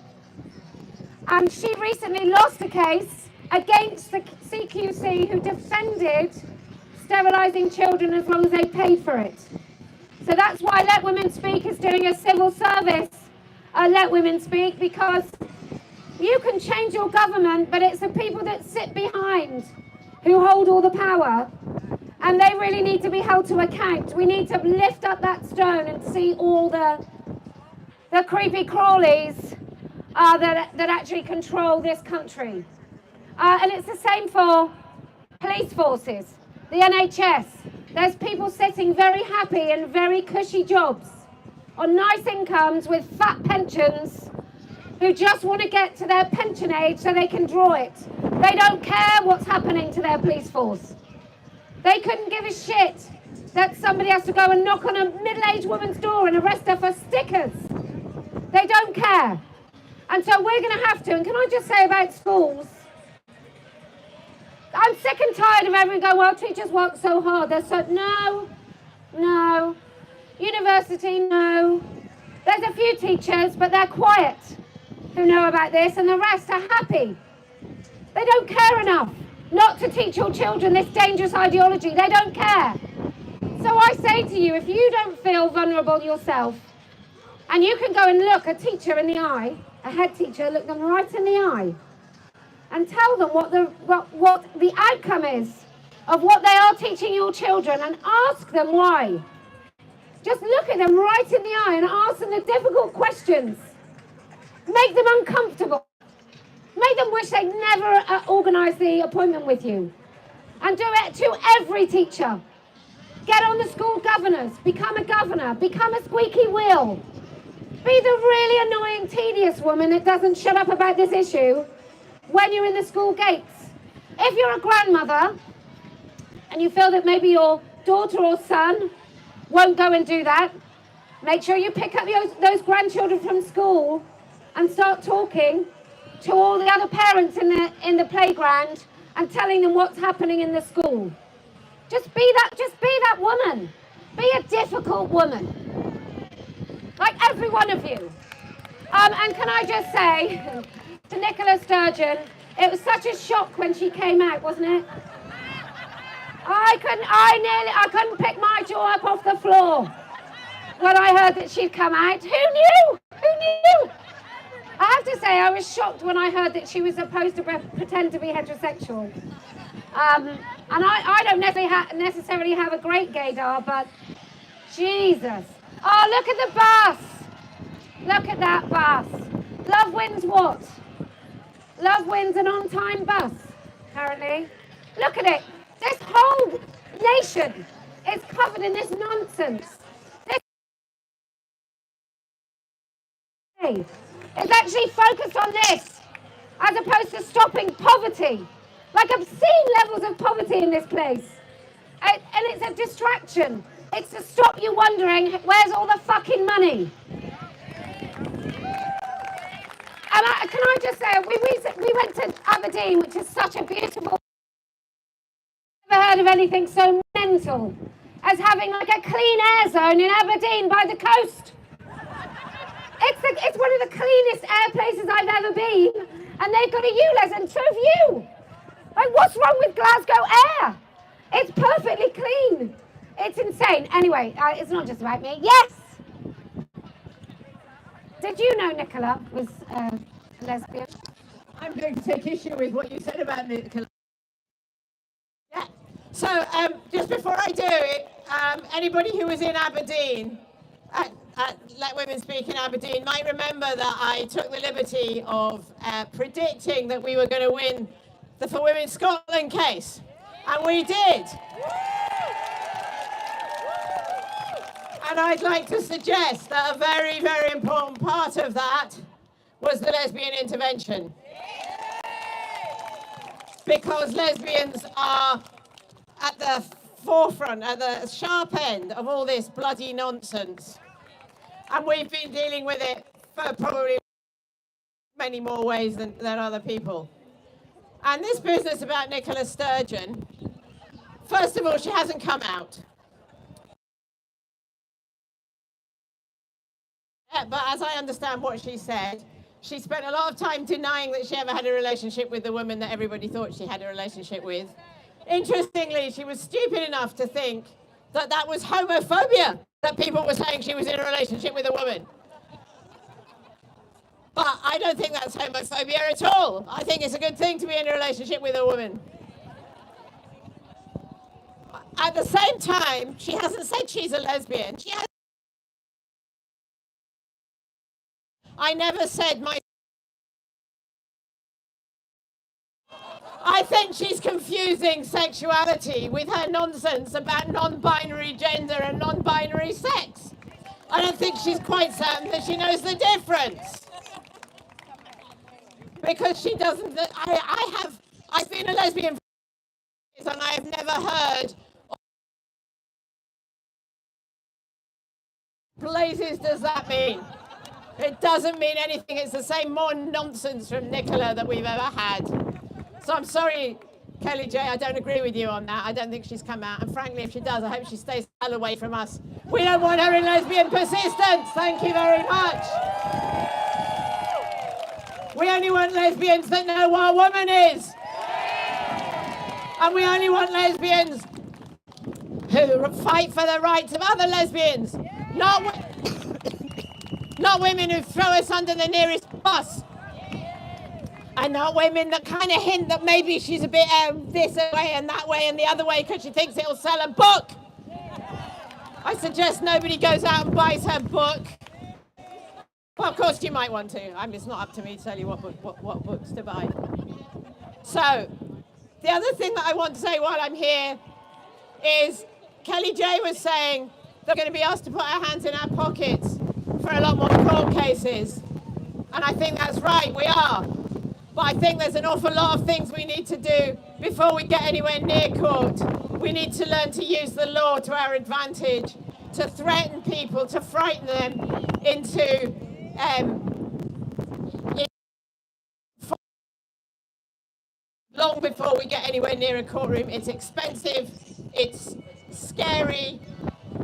And she recently lost a case against the CQC, who defended sterilising children as long as they paid for it. So that's why Let Women Speak is doing a civil service Let Women Speak, because you can change your government, but it's the people that sit behind who hold all the power, and they really need to be held to account. We need to lift up that stone and see all the creepy crawlies that actually control this country. And it's the same for police forces, the NHS. There's people sitting very happy in very cushy jobs on nice incomes with fat pensions who just want to get to their pension age so they can draw it. They don't care what's happening to their police force. They couldn't give a shit that somebody has to go and knock on a middle-aged woman's door and arrest her for stickers. They don't care. And so we're going to have to, and can I just say about schools, I'm sick and tired of everyone going, well, teachers work so hard. They're so, no. University, no. There's a few teachers, but they're quiet, who know about this, and the rest are happy. They don't care enough not to teach your children this dangerous ideology. They don't care. So I say to you, if you don't feel vulnerable yourself, and you can go and look a teacher in the eye, a head teacher, look them right in the eye, and tell them what the outcome is of what they are teaching your children, and ask them why. Just look at them right in the eye and ask them the difficult questions. Make them uncomfortable. Make them wish they'd never organised the appointment with you. And do it to every teacher. Get on the school governors. Become a governor. Become a squeaky wheel. Be the really annoying, tedious woman that doesn't shut up about this issue when you're in the school gates. If you're a grandmother and you feel that maybe your daughter or son won't go and do that, make sure you pick up those grandchildren from school and start talking to all the other parents in the playground and telling them what's happening in the school. Just be that woman. Be a difficult woman. Like every one of you. And can I just say to Nicola Sturgeon, it was such a shock when she came out, wasn't it? I couldn't pick my jaw up off the floor when I heard that she'd come out. Who knew? I have to say, I was shocked when I heard that she was supposed to pretend to be heterosexual. And I don't necessarily have a great gaydar, but Jesus. Oh, look at the bus. Look at that bus. Love wins what? Love wins an on-time bus, apparently. Look at it. This whole nation is covered in this nonsense. It's actually focused on this, as opposed to stopping poverty. Like obscene levels of poverty in this place. And it's a distraction. It's to stop you wondering, where's all the fucking money? And can I just say, we went to Aberdeen, which is such a beautiful... I've never heard of anything so mental as having like a clean air zone in Aberdeen by the coast. It's one of the cleanest air places I've ever been, and they've got a ULEZ, and so have you. Like, what's wrong with Glasgow air? It's perfectly clean. It's insane. Anyway, it's not just about me. Yes! Did you know Nicola was lesbian? I'm going to take issue with what you said about Nicola. Yeah. So, just before I do it, anybody who was in Aberdeen, Let Women Speak in Aberdeen, might remember that I took the liberty of predicting that we were going to win the For Women Scotland case. And we did. And I'd like to suggest that a very, very important part of that was the lesbian intervention. Because lesbians are at the forefront, at the sharp end of all this bloody nonsense. And we've been dealing with it for probably many more ways than other people. And this business about Nicola Sturgeon, first of all, she hasn't come out. But as I understand what she said, she spent a lot of time denying that she ever had a relationship with the woman that everybody thought she had a relationship with. Interestingly, she was stupid enough to think that that was homophobia, that people were saying she was in a relationship with a woman. But I don't think that's homophobia at all. I think it's a good thing to be in a relationship with a woman. At the same time, she hasn't said she's a lesbian. I never said my... I think she's confusing sexuality with her nonsense about non-binary gender and non-binary sex. I don't think she's quite certain that she knows the difference. Because she doesn't... I've been a lesbian for years, and I have never heard blazes does that mean? It doesn't mean anything. It's the same more nonsense from Nicola that we've ever had. So I'm sorry, Kellie-Jay, I don't agree with you on that. I don't think she's come out. And frankly, if she does, I hope she stays the hell away from us. We don't want her in lesbian persistence. Thank you very much. We only want lesbians that know what a woman is. And we only want lesbians who fight for the rights of other lesbians. Not women who throw us under the nearest bus. And not women that kind of hint that maybe she's a bit this way and that way and the other way because she thinks it'll sell a book. I suggest nobody goes out and buys her book. Well, of course you might want to. It's not up to me to tell you what books to buy. So, the other thing that I want to say while I'm here is Kellie-Jay was saying they're going to be asked to put our hands in our pockets for a lot more court cases. And I think that's right, we are. But I think there's an awful lot of things we need to do before we get anywhere near court. We need to learn to use the law to our advantage, to threaten people, to frighten them into long before we get anywhere near a courtroom. It's expensive, it's scary.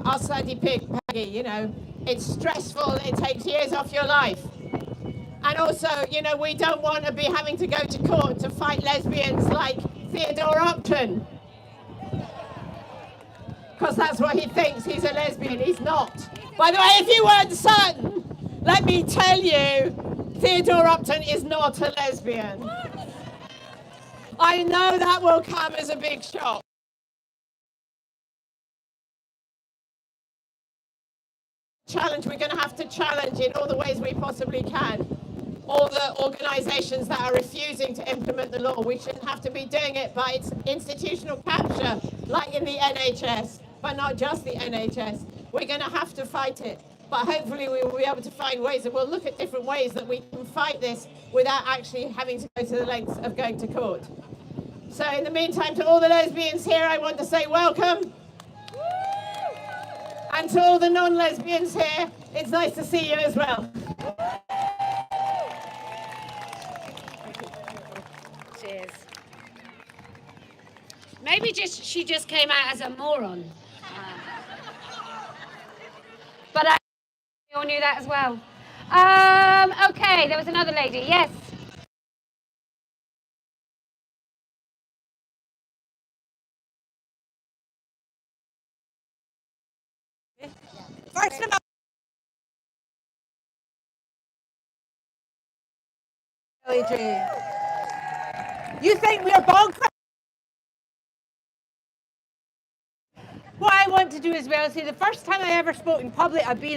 I'll sadly pick Peggy, you know. It's stressful, it takes years off your life. And also, you know, we don't want to be having to go to court to fight lesbians like Theodore Upton. Because that's what he thinks, he's a lesbian, he's not. By the way, if you weren't certain, let me tell you, Theodore Upton is not a lesbian. I know that will come as a big shock. Challenge, we're going to have to challenge in all the ways we possibly can all the organisations that are refusing to implement the law. We shouldn't have to be doing it by its institutional capture, like in the NHS, but not just the NHS. We're going to have to fight it, but hopefully we will be able to find ways, and we'll look at different ways that we can fight this without actually having to go to the lengths of going to court. So in the meantime, to all the lesbians here, I want to say welcome. And to all the non-lesbians here, it's nice to see you as well. Cheers. Maybe she just came out as a moron. But we all knew that as well. Okay, there was another lady. Yes. First of all, Kellie-Jay, you think we're bonkers? What I want to do as well, see, the first time I ever spoke in public, I've been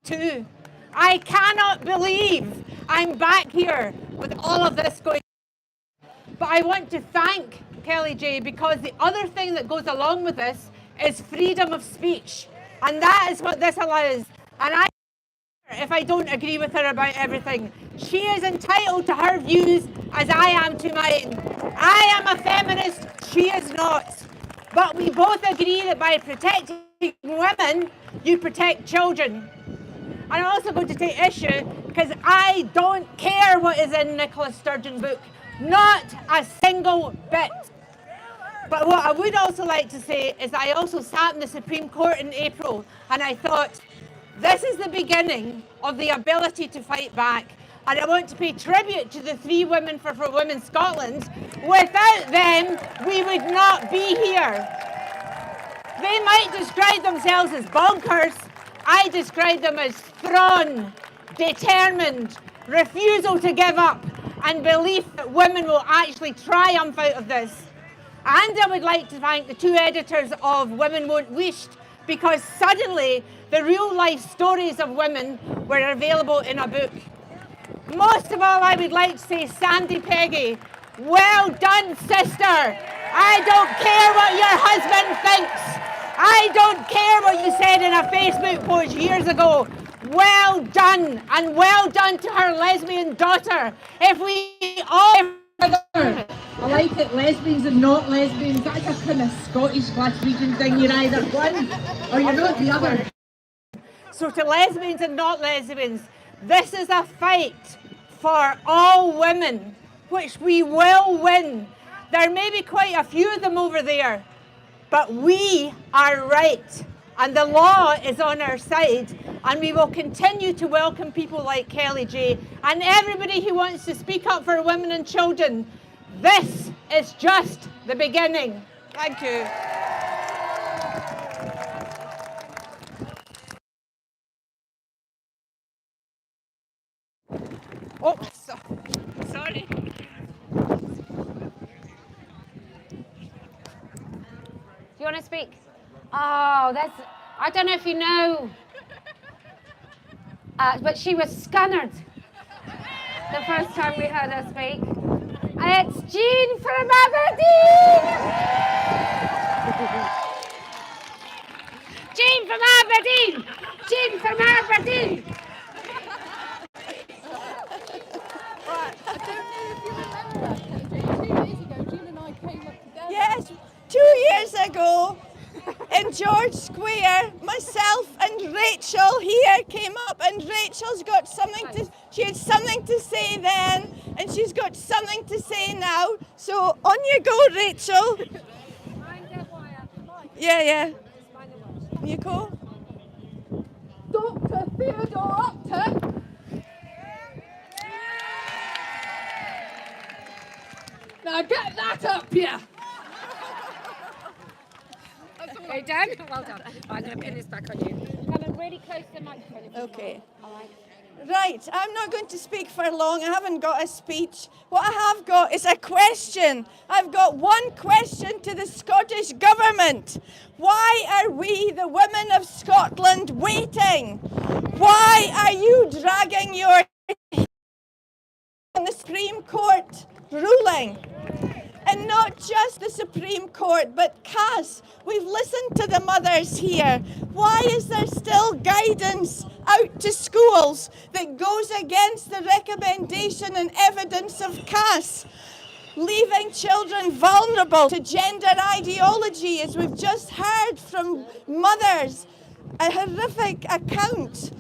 too. I cannot believe I'm back here with all of this going on. But I want to thank Kellie-Jay because the other thing that goes along with this is freedom of speech. And that is what this allows. And if I don't agree with her about everything, she is entitled to her views as I am to mine. I am a feminist, she is not. But we both agree that by protecting women, you protect children. And I'm also going to take issue because I don't care what is in Nicola Sturgeon's book. Not a single bit. But what I would also like to say is that I also sat in the Supreme Court in April and I thought, this is the beginning of the ability to fight back. And I want to pay tribute to the 3 women for Women Scotland. Without them, we would not be here. They might describe themselves as bonkers. I describe them as thrawn, determined, refusal to give up, and belief that women will actually triumph out of this. And I would like to thank the 2 editors of Women Won't Wish, because suddenly the real life stories of women were available in a book. Most of all, I would like to say, Sandy Peggy, well done, sister. I don't care what your husband thinks. I don't care what you said in a Facebook post years ago. Well done, and well done to her lesbian daughter. If we all I like it, lesbians and not lesbians. That's a kind of Scottish Glaswegian thing. You're either one or you're not the other. So to lesbians and not lesbians, this is a fight for all women, which we will win. There may be quite a few of them over there, but we are right. And the law is on our side. And we will continue to welcome people like Kellie-Jay and everybody who wants to speak up for women and children. This is just the beginning. Thank you. Oh, sorry. Do you want to speak? Oh, I don't know if you know, but she was scunnered the first time we heard her speak. It's Jean from Aberdeen! Jean from Aberdeen! Jean from Aberdeen! I don't know if you remember, 2 days ago, Jean and I came up together. Yes, 2 years ago in George Square, myself and Rachel here came up, and Rachel's got she had something to say then, and she's got something to say now. So on you go, Rachel. Yeah. You go. Dr. Theodore Upton. Now get that up here. Okay, done? Well done. I'm going to pin this back on you. Come in really close to the microphone. If you Okay. All right. Right, I'm not going to speak for long. I haven't got a speech. What I have got is a question. I've got one question to the Scottish Government. Why are we, the women of Scotland, waiting? Why are you dragging your on the Supreme Court ruling? And not just the Supreme Court, but Chaz. We've listened to the mothers here. Why is there still guidance out to schools that goes against the recommendation and evidence of Chaz? Leaving children vulnerable to gender ideology, as we've just heard from mothers, a horrific account,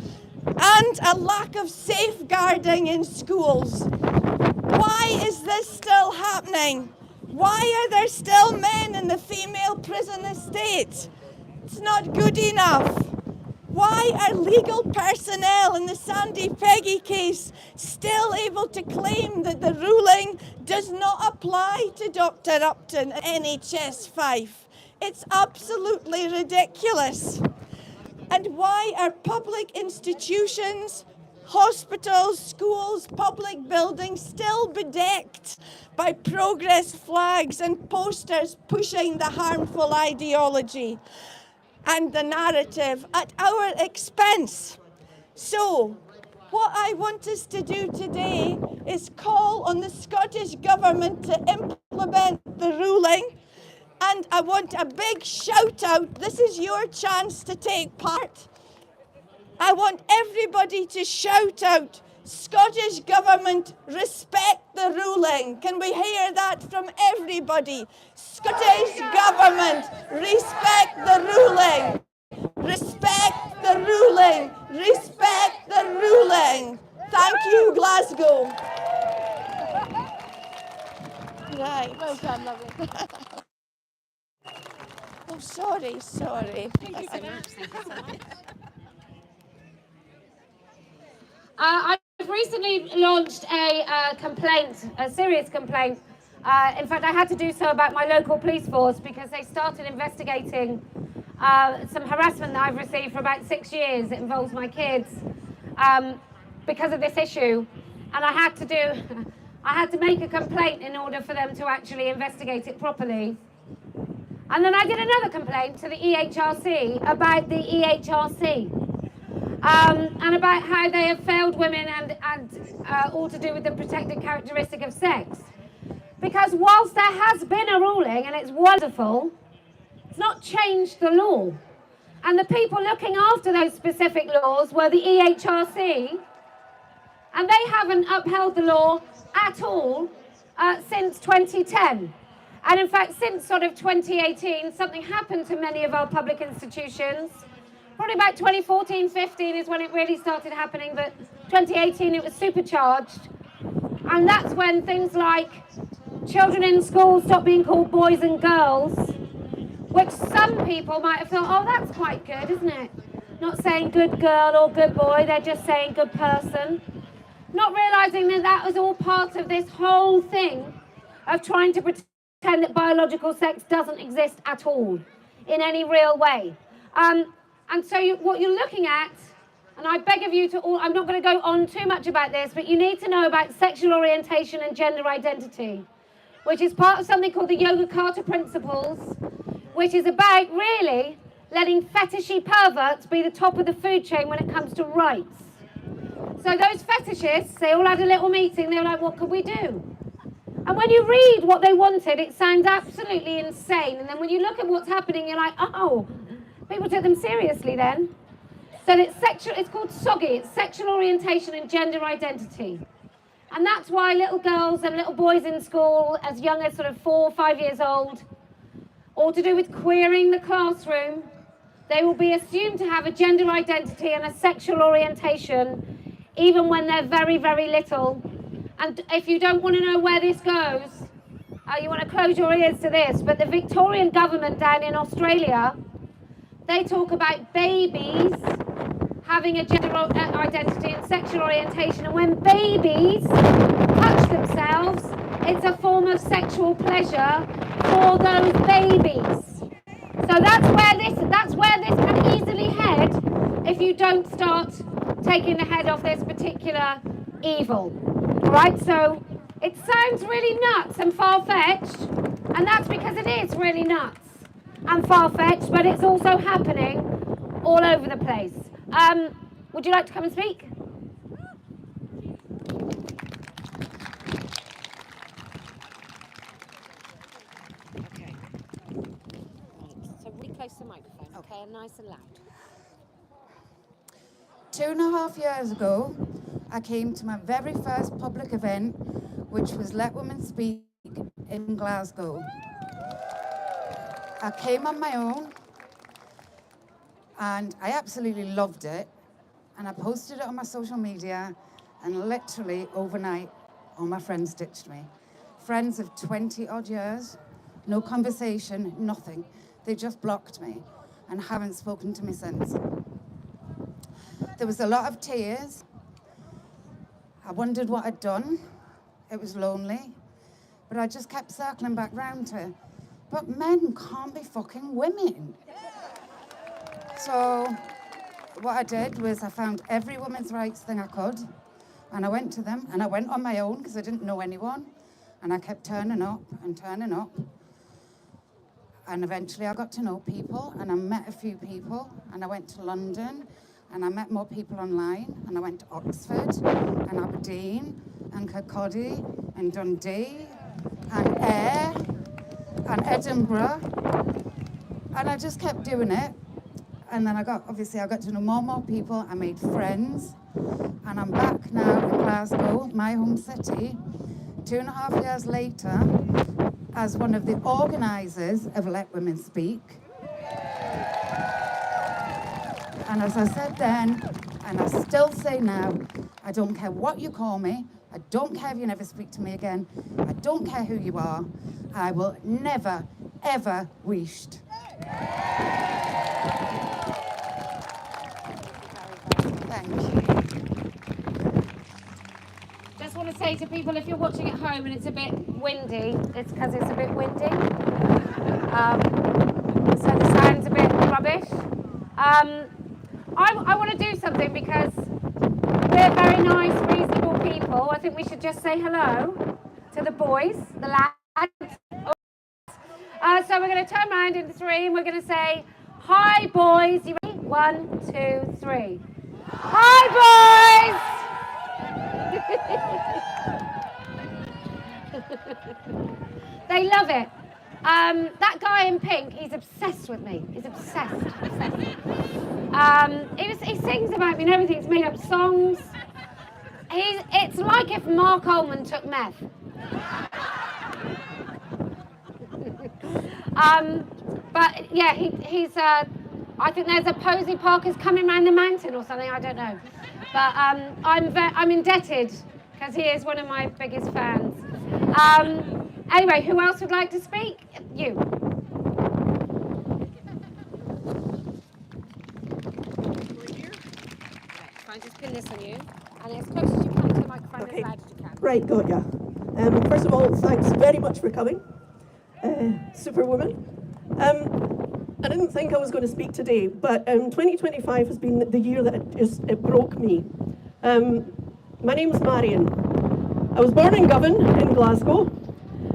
and a lack of safeguarding in schools. Why is this still happening? Why are there still men in the female prison estate? It's not good enough. Why are legal personnel in the Sandy Peggy case still able to claim that the ruling does not apply to Dr. Upton at NHS 5? It's absolutely ridiculous. And why are public institutions, hospitals, schools, public buildings still bedecked by progress flags and posters pushing the harmful ideology and the narrative at our expense? So, what I want us to do today is call on the Scottish Government to implement the ruling. And I want a big shout out. This is your chance to take part. I want everybody to shout out, Scottish Government, respect the ruling. Can we hear that from everybody? Scottish Government, respect the ruling. Respect the ruling. Respect the ruling. Thank you, Glasgow. Right. Well done, lovely. Oh, sorry. Thank you so much. I've recently launched a complaint, a serious complaint. In fact, I had to do so about my local police force because they started investigating some harassment that I've received for about 6 years. It involves my kids because of this issue. And I had to make a complaint in order for them to actually investigate it properly. And then I did another complaint to the EHRC about the EHRC and about how they have failed women and all to do with the protected characteristic of sex. Because whilst there has been a ruling and it's wonderful, it's not changed the law. And the people looking after those specific laws were the EHRC, and they haven't upheld the law at all since 2010. And in fact, since sort of 2018, something happened to many of our public institutions. Probably about 2014, 15 is when it really started happening, but 2018 it was supercharged. And that's when things like children in school stopped being called boys and girls, which some people might have thought, oh, that's quite good, isn't it? Not saying good girl or good boy, they're just saying good person. Not realising that that was all part of this whole thing of trying to pretend that biological sex doesn't exist at all in any real way. And so what you're looking at, and I beg of you to all, I'm not going to go on too much about this, but you need to know about sexual orientation and gender identity, which is part of something called the Yoga Carter Principles, which is about really letting fetishy perverts be the top of the food chain when it comes to rights. So those fetishists, they all had a little meeting, they were like, what could we do? And when you read what they wanted, it sounds absolutely insane. And then when you look at what's happening, you're like, oh, people took them seriously then. So it's called SOGI, it's sexual orientation and gender identity. And that's why little girls and little boys in school, as young as sort of 4 or 5 years old, all to do with queering the classroom, they will be assumed to have a gender identity and a sexual orientation, even when they're very, very little. And if you don't want to know where this goes, you want to close your ears to this, but the Victorian government down in Australia, they talk about babies having a gender identity and sexual orientation, and when babies touch themselves, it's a form of sexual pleasure for those babies. So that's where this can easily head if you don't start taking the head off this particular evil. All right, so it sounds really nuts and far-fetched, and that's because it is really nuts and far-fetched, but it's also happening all over the place. Would you like to come and speak? Okay. So really close to the microphone, okay, and nice and loud. 2.5 years ago, I came to my very first public event, which was Let Women Speak in Glasgow. I came on my own, and I absolutely loved it. And I posted it on my social media, and literally overnight, all my friends ditched me. Friends of 20 odd years, no conversation, nothing. They just blocked me and haven't spoken to me since. There was a lot of tears. I wondered what I'd done. It was lonely, but I just kept circling back round to, but men can't be fucking women. So what I did was I found every women's rights thing I could, and I went to them, and I went on my own because I didn't know anyone, and I kept turning up and turning up. And eventually I got to know people, and I met a few people, and I went to London, and I met more people online, and I went to Oxford, and Aberdeen, and Kirkcaldy, and Dundee, and Ayr, and Edinburgh, and I just kept doing it. And then I got to know more and more people. I made friends, and I'm back now in Glasgow, my home city, 2.5 years later, as one of the organisers of Let Women Speak. And as I said then, and I still say now, I don't care what you call me, I don't care if you never speak to me again, I don't care who you are, I will never, ever wished. Thank you. Just want to say to people, if you're watching at home and it's a bit windy, it's because it's a bit windy. So the sound's a bit rubbish. I want to do something because we're very nice, reasonable people. I think we should just say hello to the boys, the lads. So we're going to turn around in 3 and we're going to say, hi boys. You ready? 1, 2, 3. Hi boys! They love it. That guy in pink, he's obsessed with me. He's obsessed. He sings about me and everything. He's made up songs. It's like if Mark Ullman took meth. But yeah, he's. I think there's a Posie Parker's coming round the mountain or something. I don't know. But I'm indebted because he is one of my biggest fans. Anyway, who else would like to speak? You. Try and just pin this on you, and as close as you can to the microphone, as loud as you can. Right, got ya. First of all, thanks very much for coming, Superwoman. I didn't think I was going to speak today, but 2025 has been the year that it broke me. My name's Marion. I was born in Govan in Glasgow,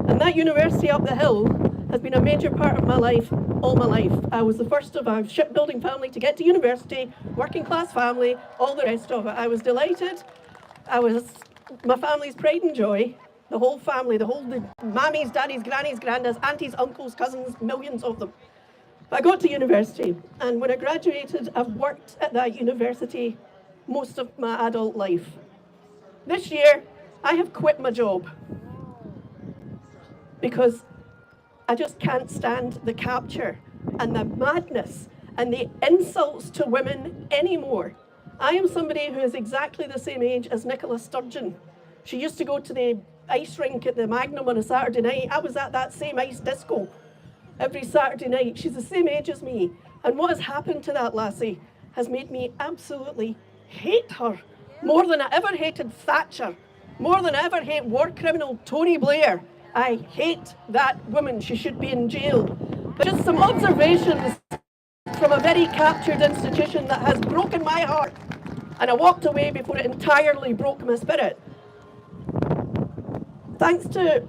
and that university up the hill has been a major part of my life all my life. I was the first of a shipbuilding family to get to university, working class family, all the rest of it. I was delighted. I was my family's pride and joy. The whole family, the mammies, daddies, grannies, grandads, aunties, uncles, cousins, millions of them. But I got to university, and when I graduated, I've worked at that university most of my adult life. This year, I have quit my job because I just can't stand the capture and the madness and the insults to women anymore. I am somebody who is exactly the same age as Nicola Sturgeon. She used to go to the ice rink at the Magnum on a Saturday night. I was at that same ice disco every Saturday night. She's the same age as me. And what has happened to that lassie has made me absolutely hate her. More than I ever hated Thatcher. More than I ever hate war criminal Tony Blair. I hate that woman. She should be in jail. But just some observations from a very captured institution that has broken my heart. And I walked away before it entirely broke my spirit. Thanks to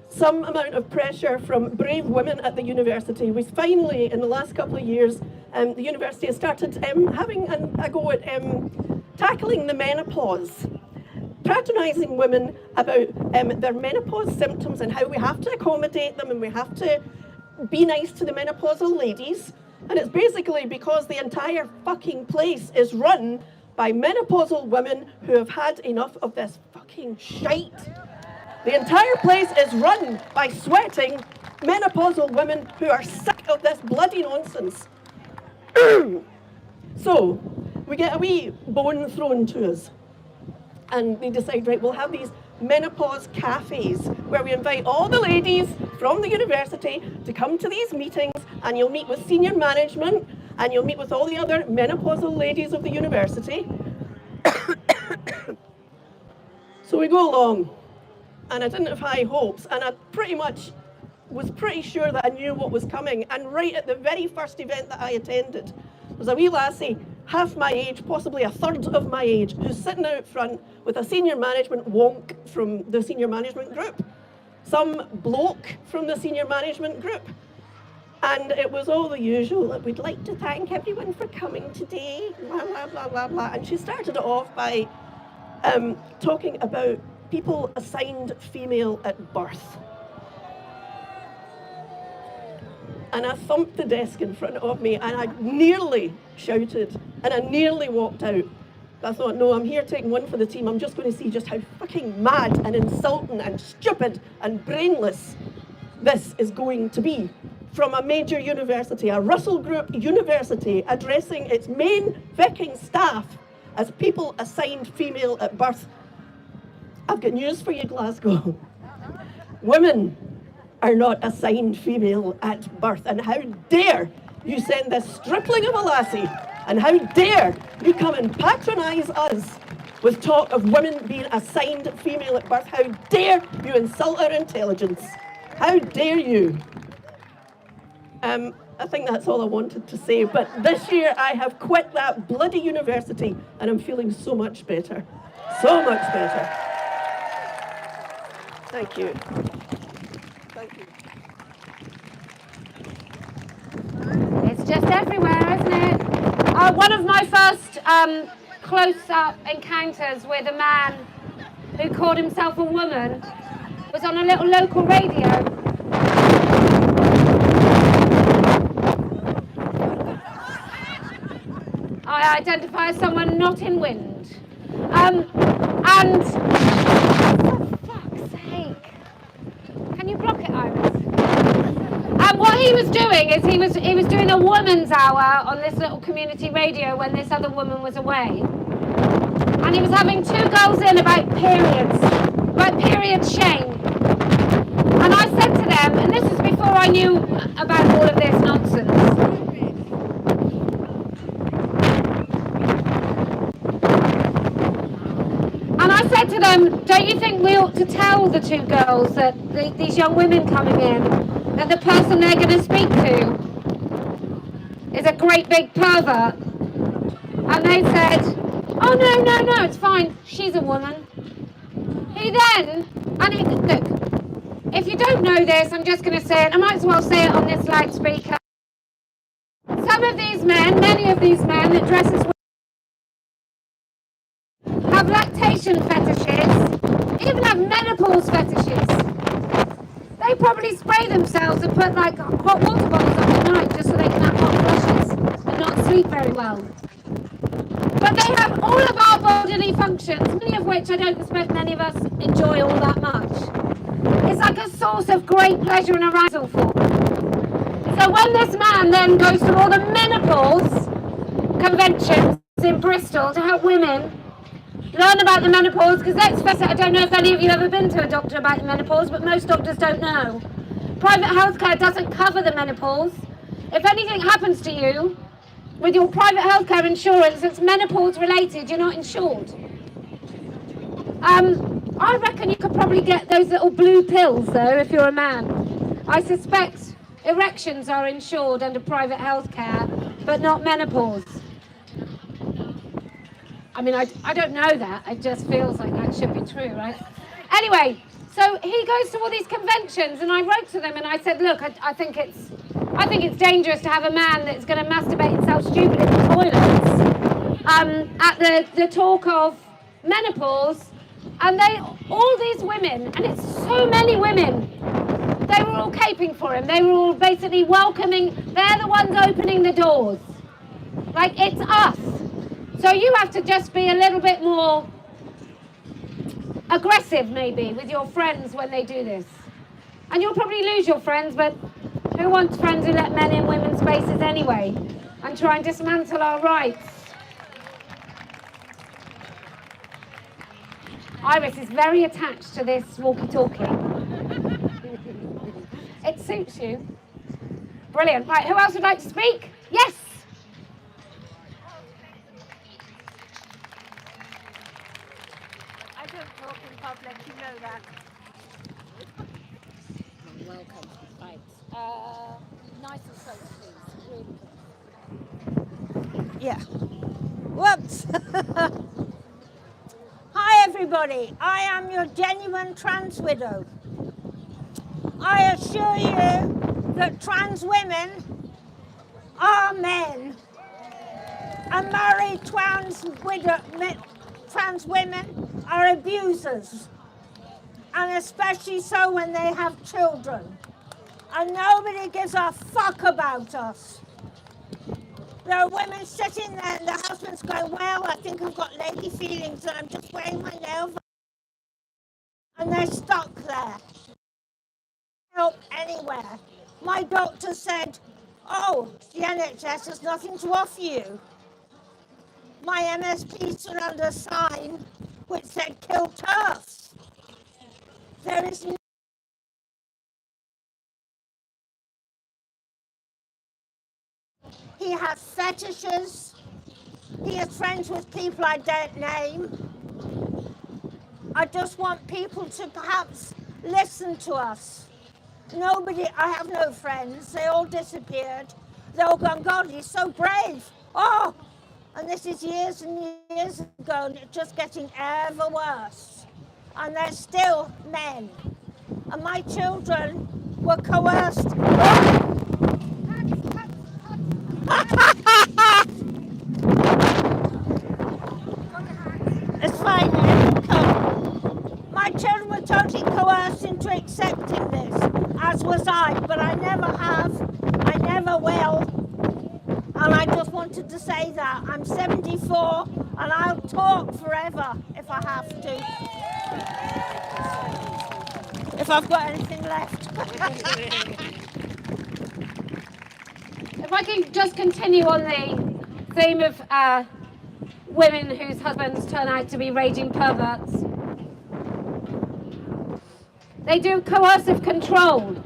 some amount of pressure from brave women at the university, we finally, in the last couple of years, the university has started having a go at tackling the menopause, patronising women about their menopause symptoms and how we have to accommodate them and we have to be nice to the menopausal ladies. And it's basically because the entire fucking place is run by menopausal women who have had enough of this fucking shite. The entire place is run by sweating menopausal women who are sick of this bloody nonsense. So, we get a wee bone thrown to us. And they decide, right, we'll have these menopause cafes where we invite all the ladies from the university to come to these meetings, and you'll meet with senior management and you'll meet with all the other menopausal ladies of the university. So we go along, and I didn't have high hopes, and I pretty much was pretty sure that I knew what was coming. And right at the very first event that I attended, there was a wee lassie, half my age, possibly a third of my age, who's sitting out front with a senior management wonk from the senior management group, some bloke from the senior management group. And it was all the usual, that we'd like to thank everyone for coming today, blah, blah, blah, blah, blah. And she started it off by talking about people assigned female at birth. And I thumped the desk in front of me, and I nearly shouted, and I nearly walked out. I thought, no, I'm here taking one for the team. I'm just going to see just how fucking mad and insulting and stupid and brainless this is going to be. From a major university, a Russell Group university, addressing its main fucking staff as people assigned female at birth. I've got news for you, Glasgow. Women are not assigned female at birth, and how dare you send this stripling of a lassie, and how dare you come and patronise us with talk of women being assigned female at birth. How dare you insult our intelligence? How dare you? I think that's all I wanted to say, but this year I have quit that bloody university and I'm feeling so much better. So much better. Thank you. Thank you. It's just everywhere, isn't it? One of my first close-up encounters with a man who called himself a woman was on a little local radio. I identify as someone not in wind. And for fuck's sake, can you block it, Iris? And what he was doing is he was doing a woman's hour on this little community radio when this other woman was away. And he was having two girls in about period shame. And I said to them, and this is before I knew about all of this nonsense. And I said to them, don't you think we ought to tell the two girls that these young women coming in, that the person they're going to speak to is a great big pervert? And they said, oh no, it's fine, she's a woman. Look, if you don't know this, I'm just going to say it, I might as well say it on this loudspeaker. Some of these men, many of these men that dress as women, have lactation fetishes, even have menopause fetishes. They probably spray themselves and put like hot water bottles on at night just so they can have hot flushes and not sleep very well. But they have all of our bodily functions, many of which I don't expect many of us enjoy all that much. It's like a source of great pleasure and arousal for them. So when this man then goes to all the menopause conventions in Bristol to help women learn about the menopause, because let's face it, I don't know if any of you have ever been to a doctor about the menopause, but most doctors don't know. Private healthcare doesn't cover the menopause. If anything happens to you with your private healthcare insurance that's menopause related, you're not insured. I reckon you could probably get those little blue pills though if you're a man. I suspect erections are insured under private healthcare, but not menopause. I mean, I don't know that. It just feels like that should be true, right? Anyway, so he goes to all these conventions, and I wrote to them and I said, look, I think it's dangerous to have a man that's going to masturbate himself stupid in the toilets at the talk of menopause. And all these women, and it's so many women, they were all caping for him. They were all basically welcoming. They're the ones opening the doors. Like, it's us. So you have to just be a little bit more aggressive, maybe, with your friends when they do this. And you'll probably lose your friends, but who wants friends who let men in women's spaces anyway and try and dismantle our rights? Iris is very attached to this walkie-talkie. It suits you. Brilliant. Right, who else would like to speak? Yes. I don't talk in public, you know that. Welcome. Right. Nice and close, please. Really. Yeah. Whoops. Hi everybody, I am your genuine trans widow. I assure you that trans women are men, and married trans women are abusers, and especially so when they have children. And nobody gives a fuck about us. There are women sitting there and the husband's going, well, I think I've got lady feelings and I'm just wearing my nails. And they're stuck there. Help anywhere. My doctor said, oh, the NHS has nothing to offer you. My MSP stood under a sign which said kill TERFs. There is no He has fetishes. He is friends with people I don't name. I just want people to perhaps listen to us. I have no friends. They all disappeared. They all gone, God, he's so brave. Oh, and this is years and years ago, and it's just getting ever worse. And they're still men. And my children were coerced. It's fine, my children were totally coerced into accepting this, as was I, but I never have, I never will, and I just wanted to say that. I'm 74 and I'll talk forever if I have to. If I've got anything left. I can just continue on the theme of women whose husbands turn out to be raging perverts. They do coercive control,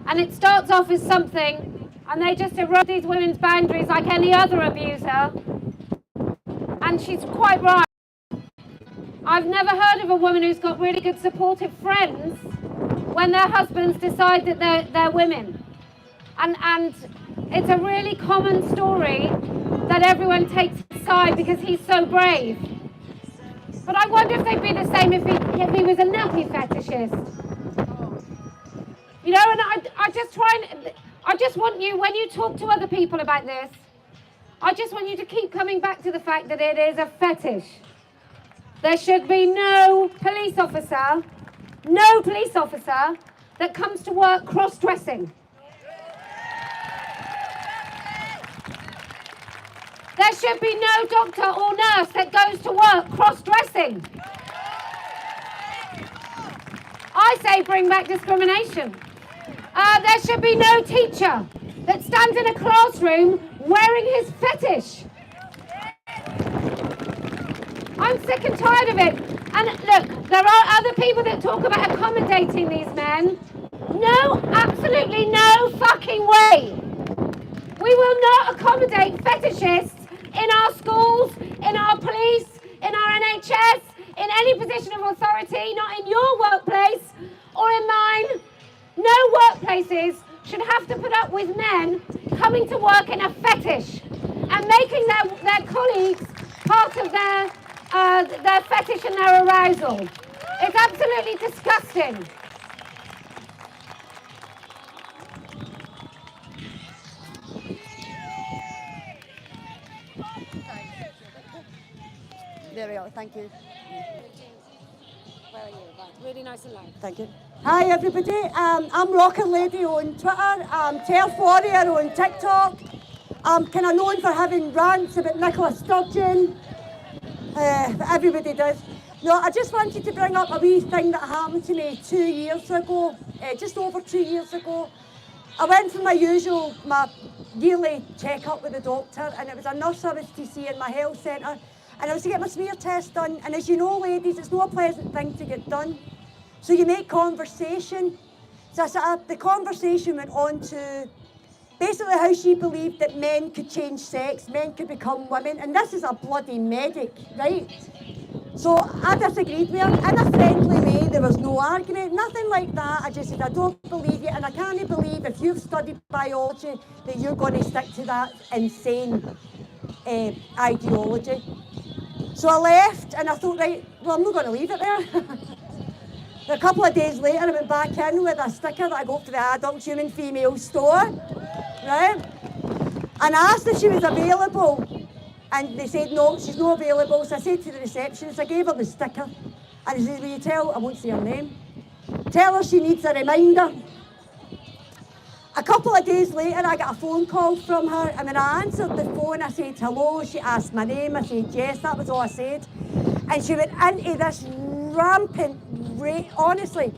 and it starts off as something, and they just erode these women's boundaries like any other abuser. And she's quite right. I've never heard of a woman who's got really good supportive friends when their husbands decide that they're women. And it's a really common story that everyone takes his side because he's so brave. But I wonder if they'd be the same if he was a nappy fetishist. You know, and I just want you, when you talk to other people about this, I just want you to keep coming back to the fact that it is a fetish. There should be no police officer that comes to work cross-dressing. There should be no doctor or nurse that goes to work cross-dressing. I say bring back discrimination. There should be no teacher that stands in a classroom wearing his fetish. I'm sick and tired of it. And look, there are other people that talk about accommodating these men. No, absolutely no fucking way. We will not accommodate fetishists in our schools, in our police, in our NHS, in any position of authority, not in your workplace or in mine. No workplaces should have to put up with men coming to work in a fetish and making their colleagues part of their fetish and their arousal. It's absolutely disgusting. There we are, thank you. Where are you? Really nice and loud. Thank you. Hi everybody, I'm Rocker Lady on Twitter, I'm Turf Warrior on TikTok. I'm kind of known for having rants about Nicola Sturgeon. Everybody does. No, I just wanted to bring up a wee thing that happened to me 2 years ago, just over 2 years ago. I went for my yearly checkup with the doctor, and it was a nurse I was to see in my health centre, and I was to get my smear test done. And as you know, ladies, it's not a pleasant thing to get done. So you make conversation. So the conversation went on to basically how she believed that men could change sex, men could become women, and this is a bloody medic, right? So I disagreed with her in a friendly way. There was no argument, nothing like that. I just said, I don't believe you, and I can't believe if you've studied biology that you're going to stick to that insane ideology. So I left, and I thought, right, well, I'm not going to leave it there. A couple of days later, I went back in with a sticker that I got for the adult human female store, right? And I asked if she was available, and they said, no, she's not available. So I said to the receptionist, I gave her the sticker, and I said, will you tell, I won't say her name, tell her she needs a reminder. A couple of days later, I got a phone call from her, and when I answered the phone, I said, hello, she asked my name, I said, yes, that was all I said. And she went into this rampant rate, honestly.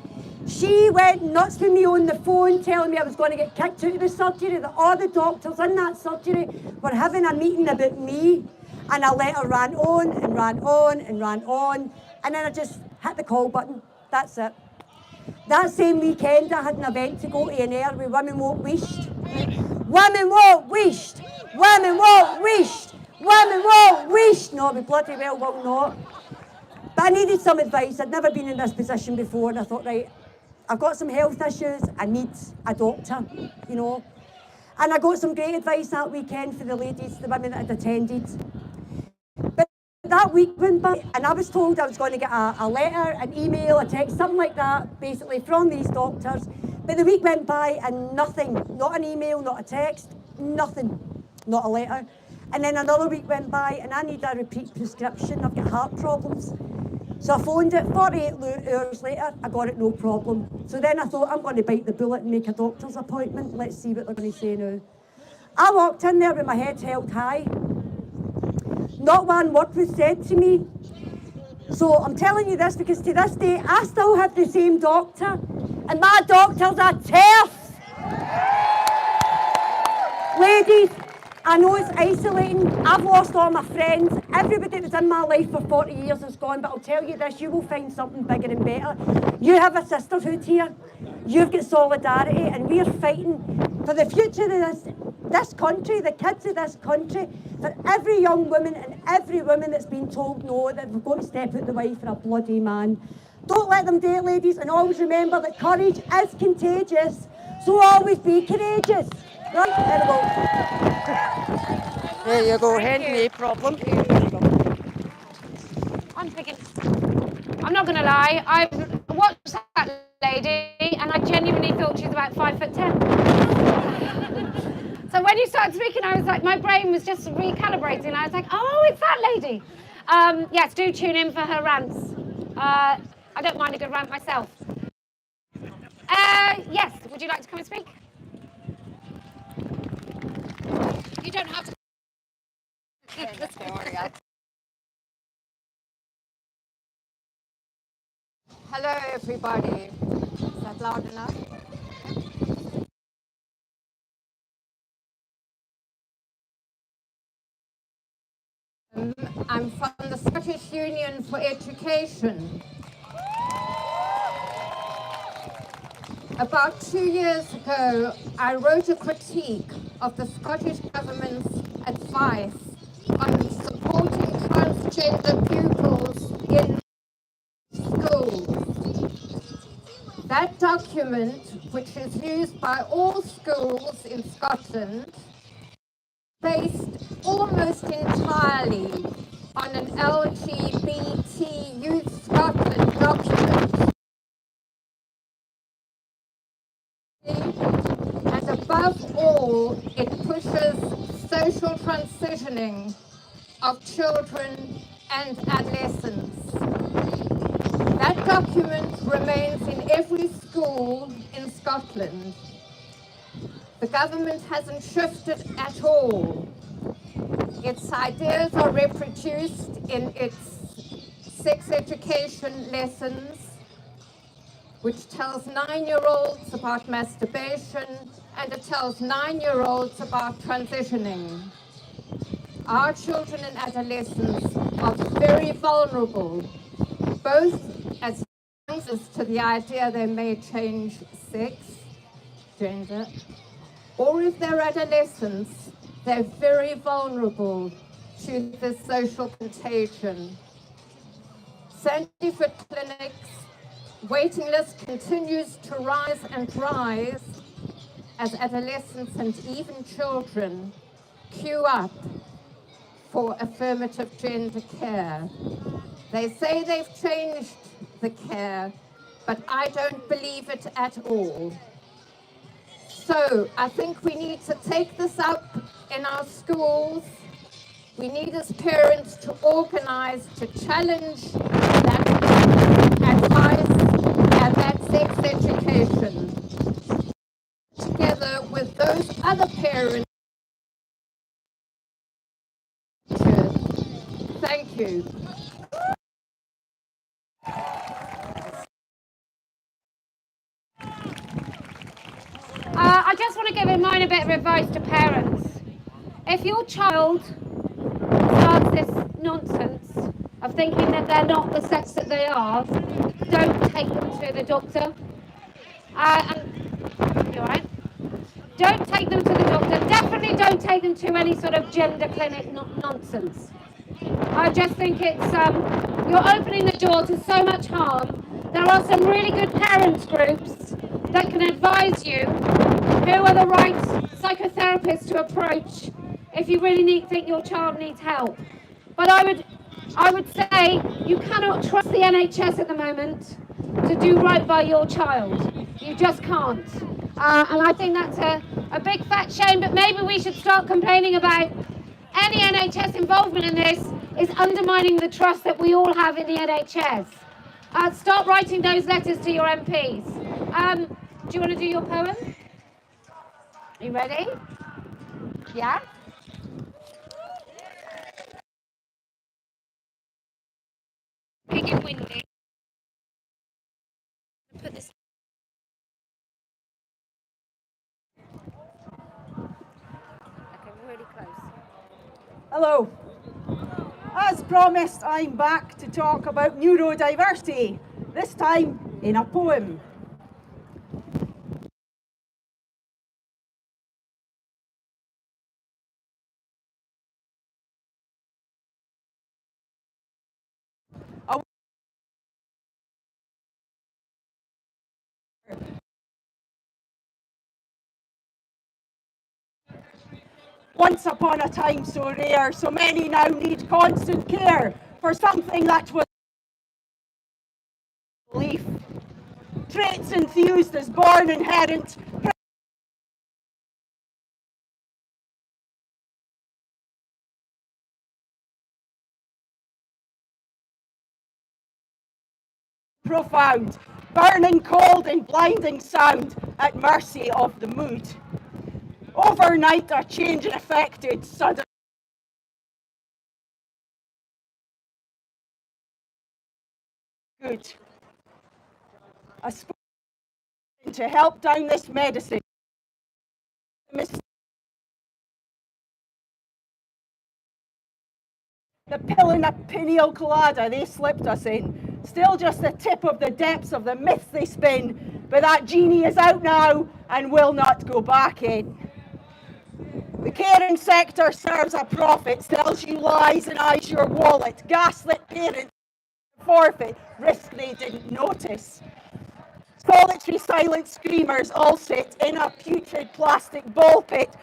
She went nuts with me on the phone, telling me I was going to get kicked out of the surgery, that all the doctors in that surgery were having a meeting about me, and I let her rant on and rant on and rant on, and then I just hit the call button. That's it. That same weekend, I had an event to go to in air with Women Won't Wished. Women Won't Wished! Women Won't Wished! Women Won't Wished! No, we bloody well will not. But I needed some advice. I'd never been in this position before, and I thought, right, I've got some health issues, I need a doctor, you know. And I got some great advice that weekend for the ladies, the women that had attended. But that week went by, and I was told I was going to get a letter, an email, a text, something like that, basically from these doctors. But the week went by and nothing, not an email, not a text, nothing, not a letter. And then another week went by and I need a repeat prescription, I've got heart problems. So I phoned it, 48 hours later, I got it no problem. So then I thought, I'm going to bite the bullet and make a doctor's appointment. Let's see what they're going to say now. I walked in there with my head held high. Not one word was said to me. So I'm telling you this because to this day, I still have the same doctor. And my doctor's a TERF. Ladies, I know it's isolating. I've lost all my friends. Everybody that was in my life for 40 years is gone, but I'll tell you this, you will find something bigger and better. You have a sisterhood here. You've got solidarity, and we're fighting for the future of this country, the kids of this country, for every young woman and every woman that's been told no, that we've got to step out the way for a bloody man. Don't let them do it, ladies, and always remember that courage is contagious, so always be courageous. Right, there we go. There you go, no problem. I'm not going to lie, I watched that lady and I genuinely thought she was about 5'10". So when you started speaking, I was like, my brain was just recalibrating. I was like, oh, it's that lady. Yes, do tune in for her rants. I don't mind a good rant myself. Yes, would you like to come and speak? You don't have to. Hello, everybody. Is that loud enough? I'm from the Scottish Union for Education. About 2 years ago, I wrote a critique of the Scottish Government's advice on supporting transgender pupils in schools. That document, which is used by all schools in Scotland, based almost entirely on an LGBT Youth Scotland document. And above all, it pushes social transitioning of children and adolescents. That document remains in every school in Scotland. The government hasn't shifted at all. Its ideas are reproduced in its sex education lessons, which tells 9-year-olds about masturbation, and it tells 9-year-olds about transitioning. Our children and adolescents are very vulnerable, both as to the idea they may change sex, gender, or if they're adolescents, they're very vulnerable to this social contagion. Sandyford clinics waiting list continues to rise and rise as adolescents and even children queue up for affirmative gender care. They say they've changed the care, but I don't believe it at all. So I think we need to take this up in our schools. We need as parents to organize to challenge that advice and that sex education together with those other parents. Thank you. I just want to give in mind a bit of advice to parents. If your child starts this nonsense of thinking that they're not the sex that they are, don't take them to the doctor. You all right? Don't take them to the doctor. Definitely don't take them to any sort of gender clinic nonsense. I just think it's, you're opening the door to so much harm. There are some really good parents groups that can advise you who are the right psychotherapists to approach if you really think your child needs help. But I would say you cannot trust the NHS at the moment to do right by your child. You just can't. And I think that's a big fat shame, but maybe we should start complaining about any NHS involvement in this is undermining the trust that we all have in the NHS. Start writing those letters to your MPs. Do you want to do your poem? Are you ready? Yeah? Big and windy. Put this. Hello. As promised, I'm back to talk about neurodiversity, this time in a poem. Once upon a time so rare, so many now need constant care for something that was belief. Traits infused as born inherent, profound, burning cold and blinding sound at mercy of the mood. Overnight a change affected sudden. Good. A spoon to help down this medicine. The pill in a pineal colada they slipped us in. Still just the tip of the depths of the myths they spin. But that genie is out now and will not go back in. The caring sector serves a profit, tells you lies and eyes your wallet. Gaslit parents forfeit, risk they didn't notice. Solitary silent screamers all sit in a putrid plastic ball pit.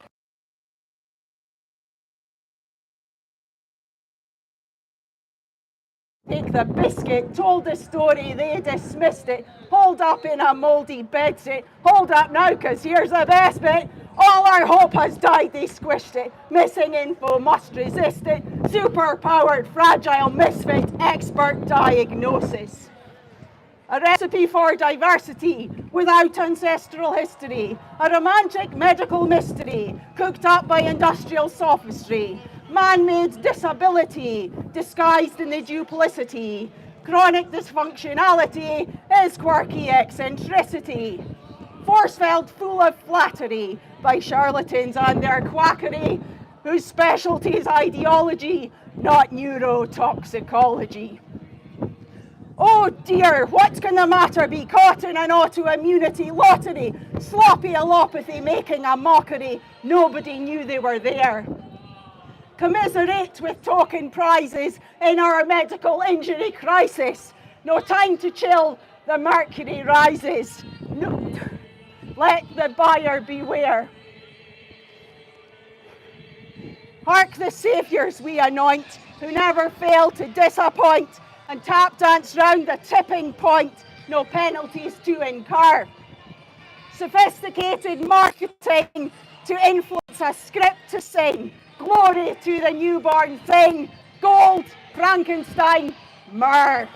Take the biscuit, told the story, they dismissed it. Hold up in a mouldy bedsit. Hold up now, cause here's the best bit. All our hope has died, they squished it. Missing info must resist it. Super-powered, fragile misfit, expert diagnosis. A recipe for diversity without ancestral history. A romantic medical mystery cooked up by industrial sophistry. Man-made disability disguised in the duplicity. Chronic dysfunctionality is quirky eccentricity. Force-fed full of flattery by charlatans and their quackery, whose specialty is ideology, not neurotoxicology. Oh dear, what's going to matter be caught in an autoimmunity lottery? Sloppy allopathy making a mockery. Nobody knew they were there. Commiserate with token prizes in our medical injury crisis. No time to chill, the mercury rises. No, let the buyer beware. Hark the saviours we anoint, who never fail to disappoint, and tap dance round the tipping point, no penalties to incur. Sophisticated marketing to influence a script to sing, glory to the newborn thing, gold, Frankenstein, myrrh.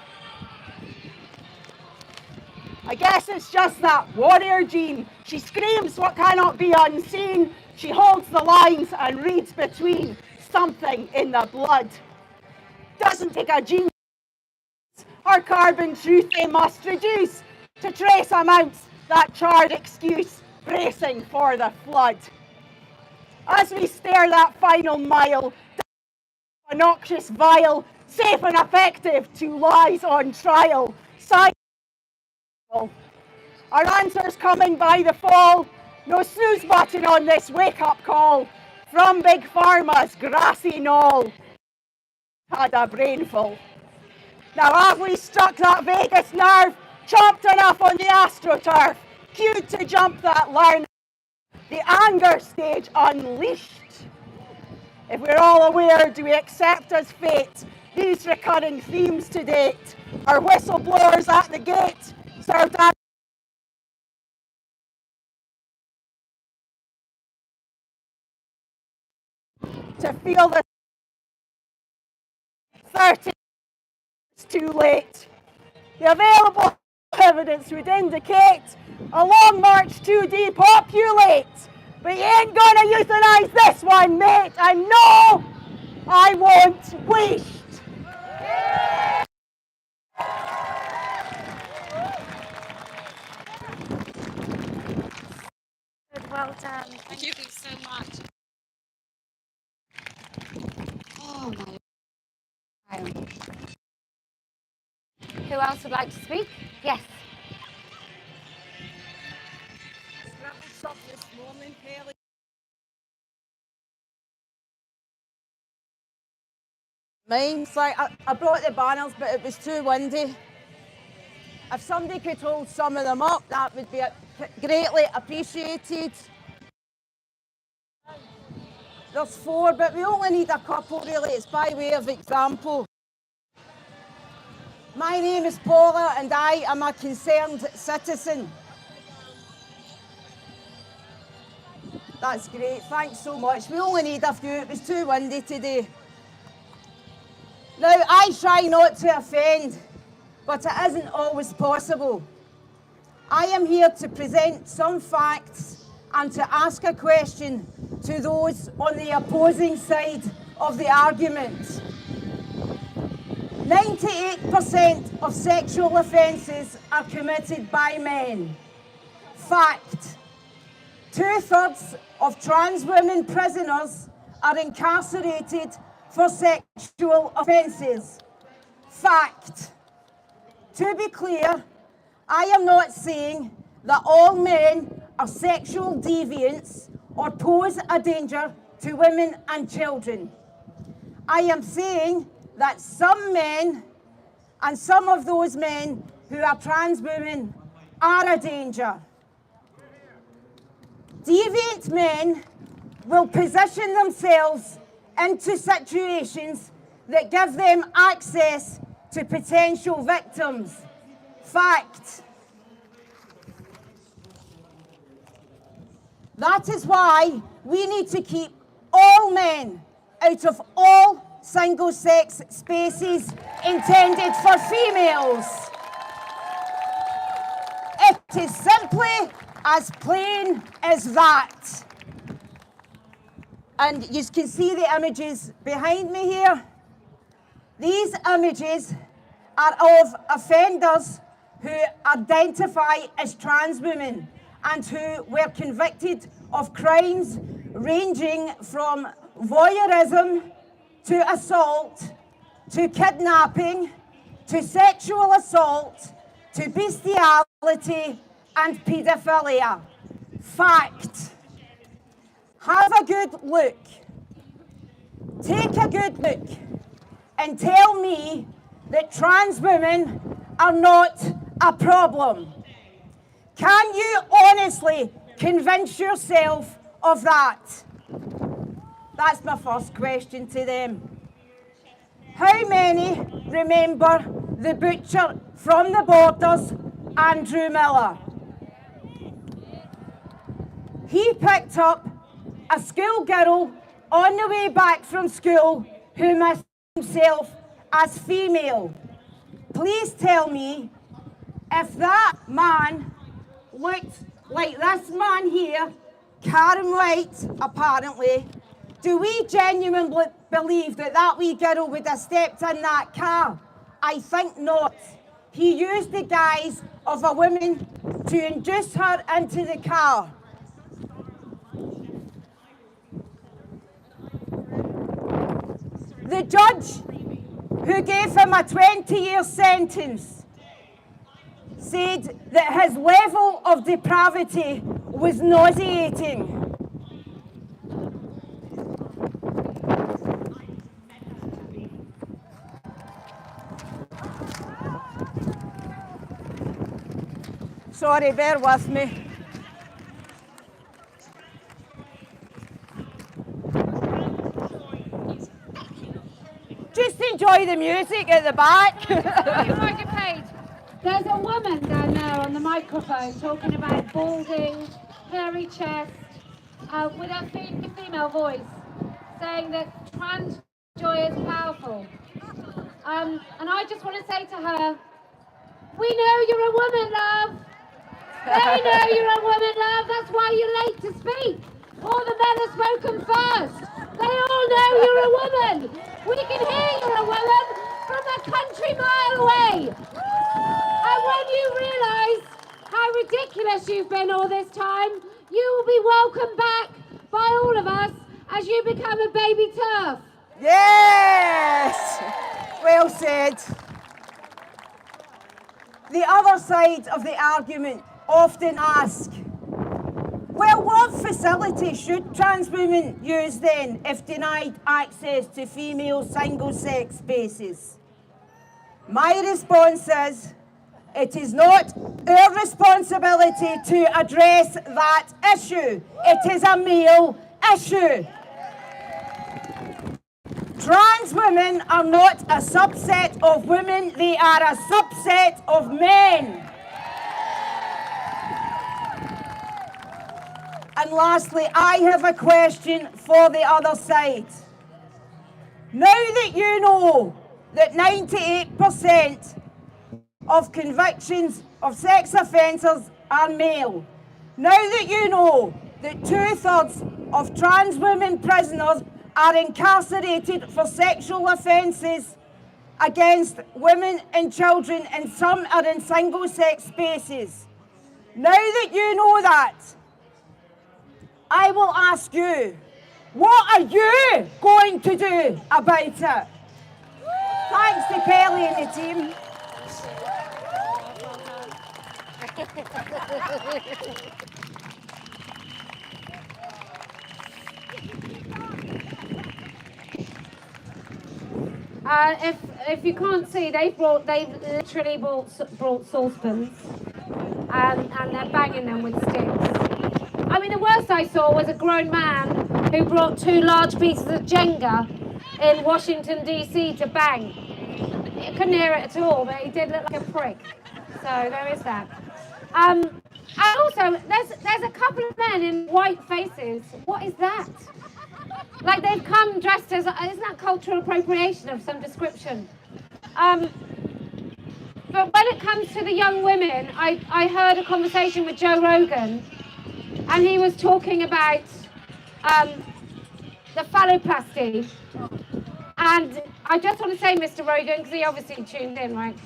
I guess it's just that warrior gene. She screams what cannot be unseen. She holds the lines and reads between, something in the blood. Doesn't take a gene. Our carbon truth they must reduce to trace amounts, that charred excuse, bracing for the flood. As we stare that final mile, a noxious vial, safe and effective to lies on trial. Our answers coming by the fall, no snooze button on this wake-up call. From Big Pharma's grassy knoll, had a brainful. Now have we struck that vagus nerve, chomped enough on the astroturf, cued to jump that line, the anger stage unleashed? If we're all aware, do we accept as fate these recurring themes to date? Our whistleblowers at the gate served as to feel the 30 it's too late. The available evidence would indicate a long march to depopulate. But you ain't gonna euthanize this one, mate. And no, I won't waste. Good, well done. Thank you so much. Who else would like to speak? Yes. This morning, Kelly. Mine's like, I brought the banners, but it was too windy. If somebody could hold some of them up, that would be greatly appreciated. There's 4, but we only need a couple, really. It's by way of example. My name is Paula, and I am a concerned citizen. That's great, thanks so much. We only need a few, it was too windy today. Now, I try not to offend, but it isn't always possible. I am here to present some facts and to ask a question to those on the opposing side of the argument. 98% of sexual offences are committed by men. Fact. 2/3 of trans women prisoners are incarcerated for sexual offences. Fact. To be clear, I am not saying that all men are sexual deviants or pose a danger to women and children. I am saying that some men, and some of those men who are trans women, are a danger. Deviant men will position themselves into situations that give them access to potential victims. Fact. That is why we need to keep all men out of all single-sex spaces intended for females. It is simply as plain as that. And you can see the images behind me here. These images are of offenders who identify as trans women and who were convicted of crimes ranging from voyeurism to assault, to kidnapping, to sexual assault, to bestiality and paedophilia. Fact. Have a good look. Take a good look and tell me that trans women are not a problem. Can you honestly convince yourself of that? That's my first question to them. How many remember the butcher from the Borders, Andrew Miller? He picked up a schoolgirl on the way back from school who missed himself as female. Please tell me, if that man looked like this man here, Karen White, apparently, do we genuinely believe that that wee girl would have stepped in that car? I think not. He used the guise of a woman to induce her into the car. The judge who gave him a 20-year sentence said that his level of depravity was nauseating. Sorry, bear with me. Just enjoy the music at the back. There's a woman down there on the microphone talking about balding, hairy chest, with a female voice, saying that trans joy is powerful. And I just want to say to her, we know you're a woman, love. They know you're a woman, love. That's why you're late to speak. All the men have spoken first. They all know you're a woman. We can hear you're a woman from a country mile away. And when you realise how ridiculous you've been all this time, you will be welcomed back by all of us as you become a baby turf. Yes! We have said, the other side of the argument often ask, well, what facility should trans women use then if denied access to female single-sex spaces? My response is, it is not our responsibility to address that issue. It is a male issue. Trans women are not a subset of women, they are a subset of men. And lastly, I have a question for the other side. Now that you know that 98% of convictions of sex offenders are male, now that you know that 2/3 of trans women prisoners are incarcerated for sexual offences against women and children, and some are in single-sex spaces, now that you know that, I will ask you, what are you going to do about it? Thanks to Kelly and the team. If you can't see, they've literally brought saucepans and they're banging them with sticks. I mean, the worst I saw was a grown man who brought 2 large pieces of Jenga in Washington, D.C. to bang. You couldn't hear it at all, but he did look like a prick. So there is that. And also, there's a couple of men in white faces. What is that? Like they've come dressed as, isn't that cultural appropriation of some description? But when it comes to the young women, I heard a conversation with Joe Rogan, and he was talking about the phalloplasty. And I just want to say, Mr. Rogan, because he obviously tuned in, right?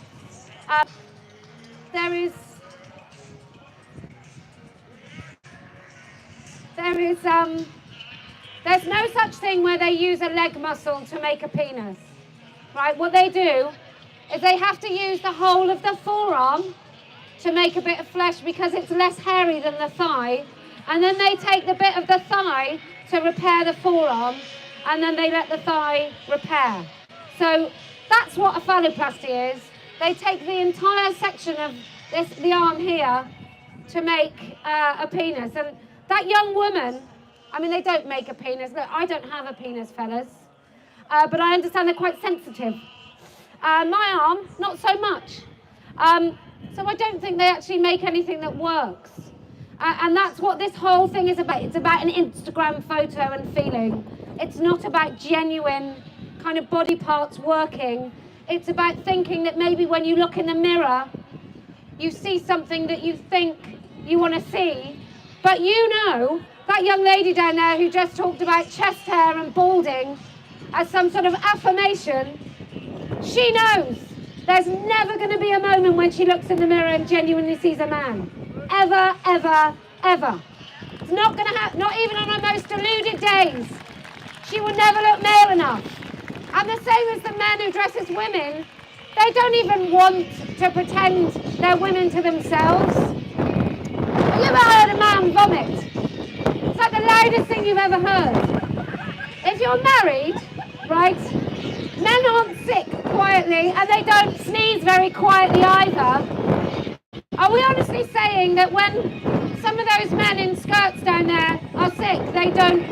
There's no such thing where they use a leg muscle to make a penis, right? What they do is they have to use the whole of the forearm to make a bit of flesh because it's less hairy than the thigh, and then they take the bit of the thigh to repair the forearm, and then they let the thigh repair. So that's what a phalloplasty is. They take the entire section of the arm here to make a penis. And that young woman, I mean, they don't make a penis. Look, I don't have a penis, fellas. But I understand they're quite sensitive. My arm, not so much. So I don't think they actually make anything that works. And that's what this whole thing is about. It's about an Instagram photo and feeling. It's not about genuine kind of body parts working. It's about thinking that maybe when you look in the mirror, you see something that you think you want to see. But you know, that young lady down there who just talked about chest hair and balding as some sort of affirmation, she knows there's never going to be a moment when she looks in the mirror and genuinely sees a man. Ever, ever, ever. It's not going to happen, not even on her most deluded days. She will never look male enough. And the same as the men who dress as women, they don't even want to pretend they're women to themselves. Have you ever heard a man vomit? It's like the loudest thing you've ever heard. If you're married, right, men aren't sick quietly and they don't sneeze very quietly either. Are we honestly saying that when some of those men in skirts down there are sick, they don't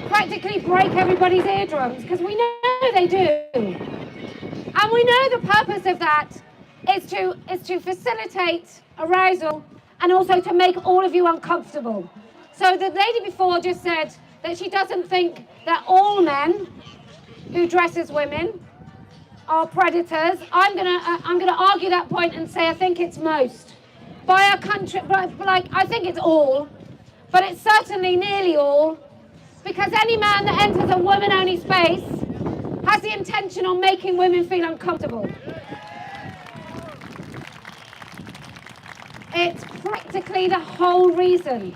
practically break everybody's eardrums? Because we know they do. And we know the purpose of that is to facilitate arousal and also to make all of you uncomfortable. So the lady before just said that she doesn't think that all men who dress as women are predators. I'm gonna argue that point and say I think it's most. By a country, like I think it's all, but it's certainly nearly all, because any man that enters a woman-only space has the intention of making women feel uncomfortable. It's practically the whole reason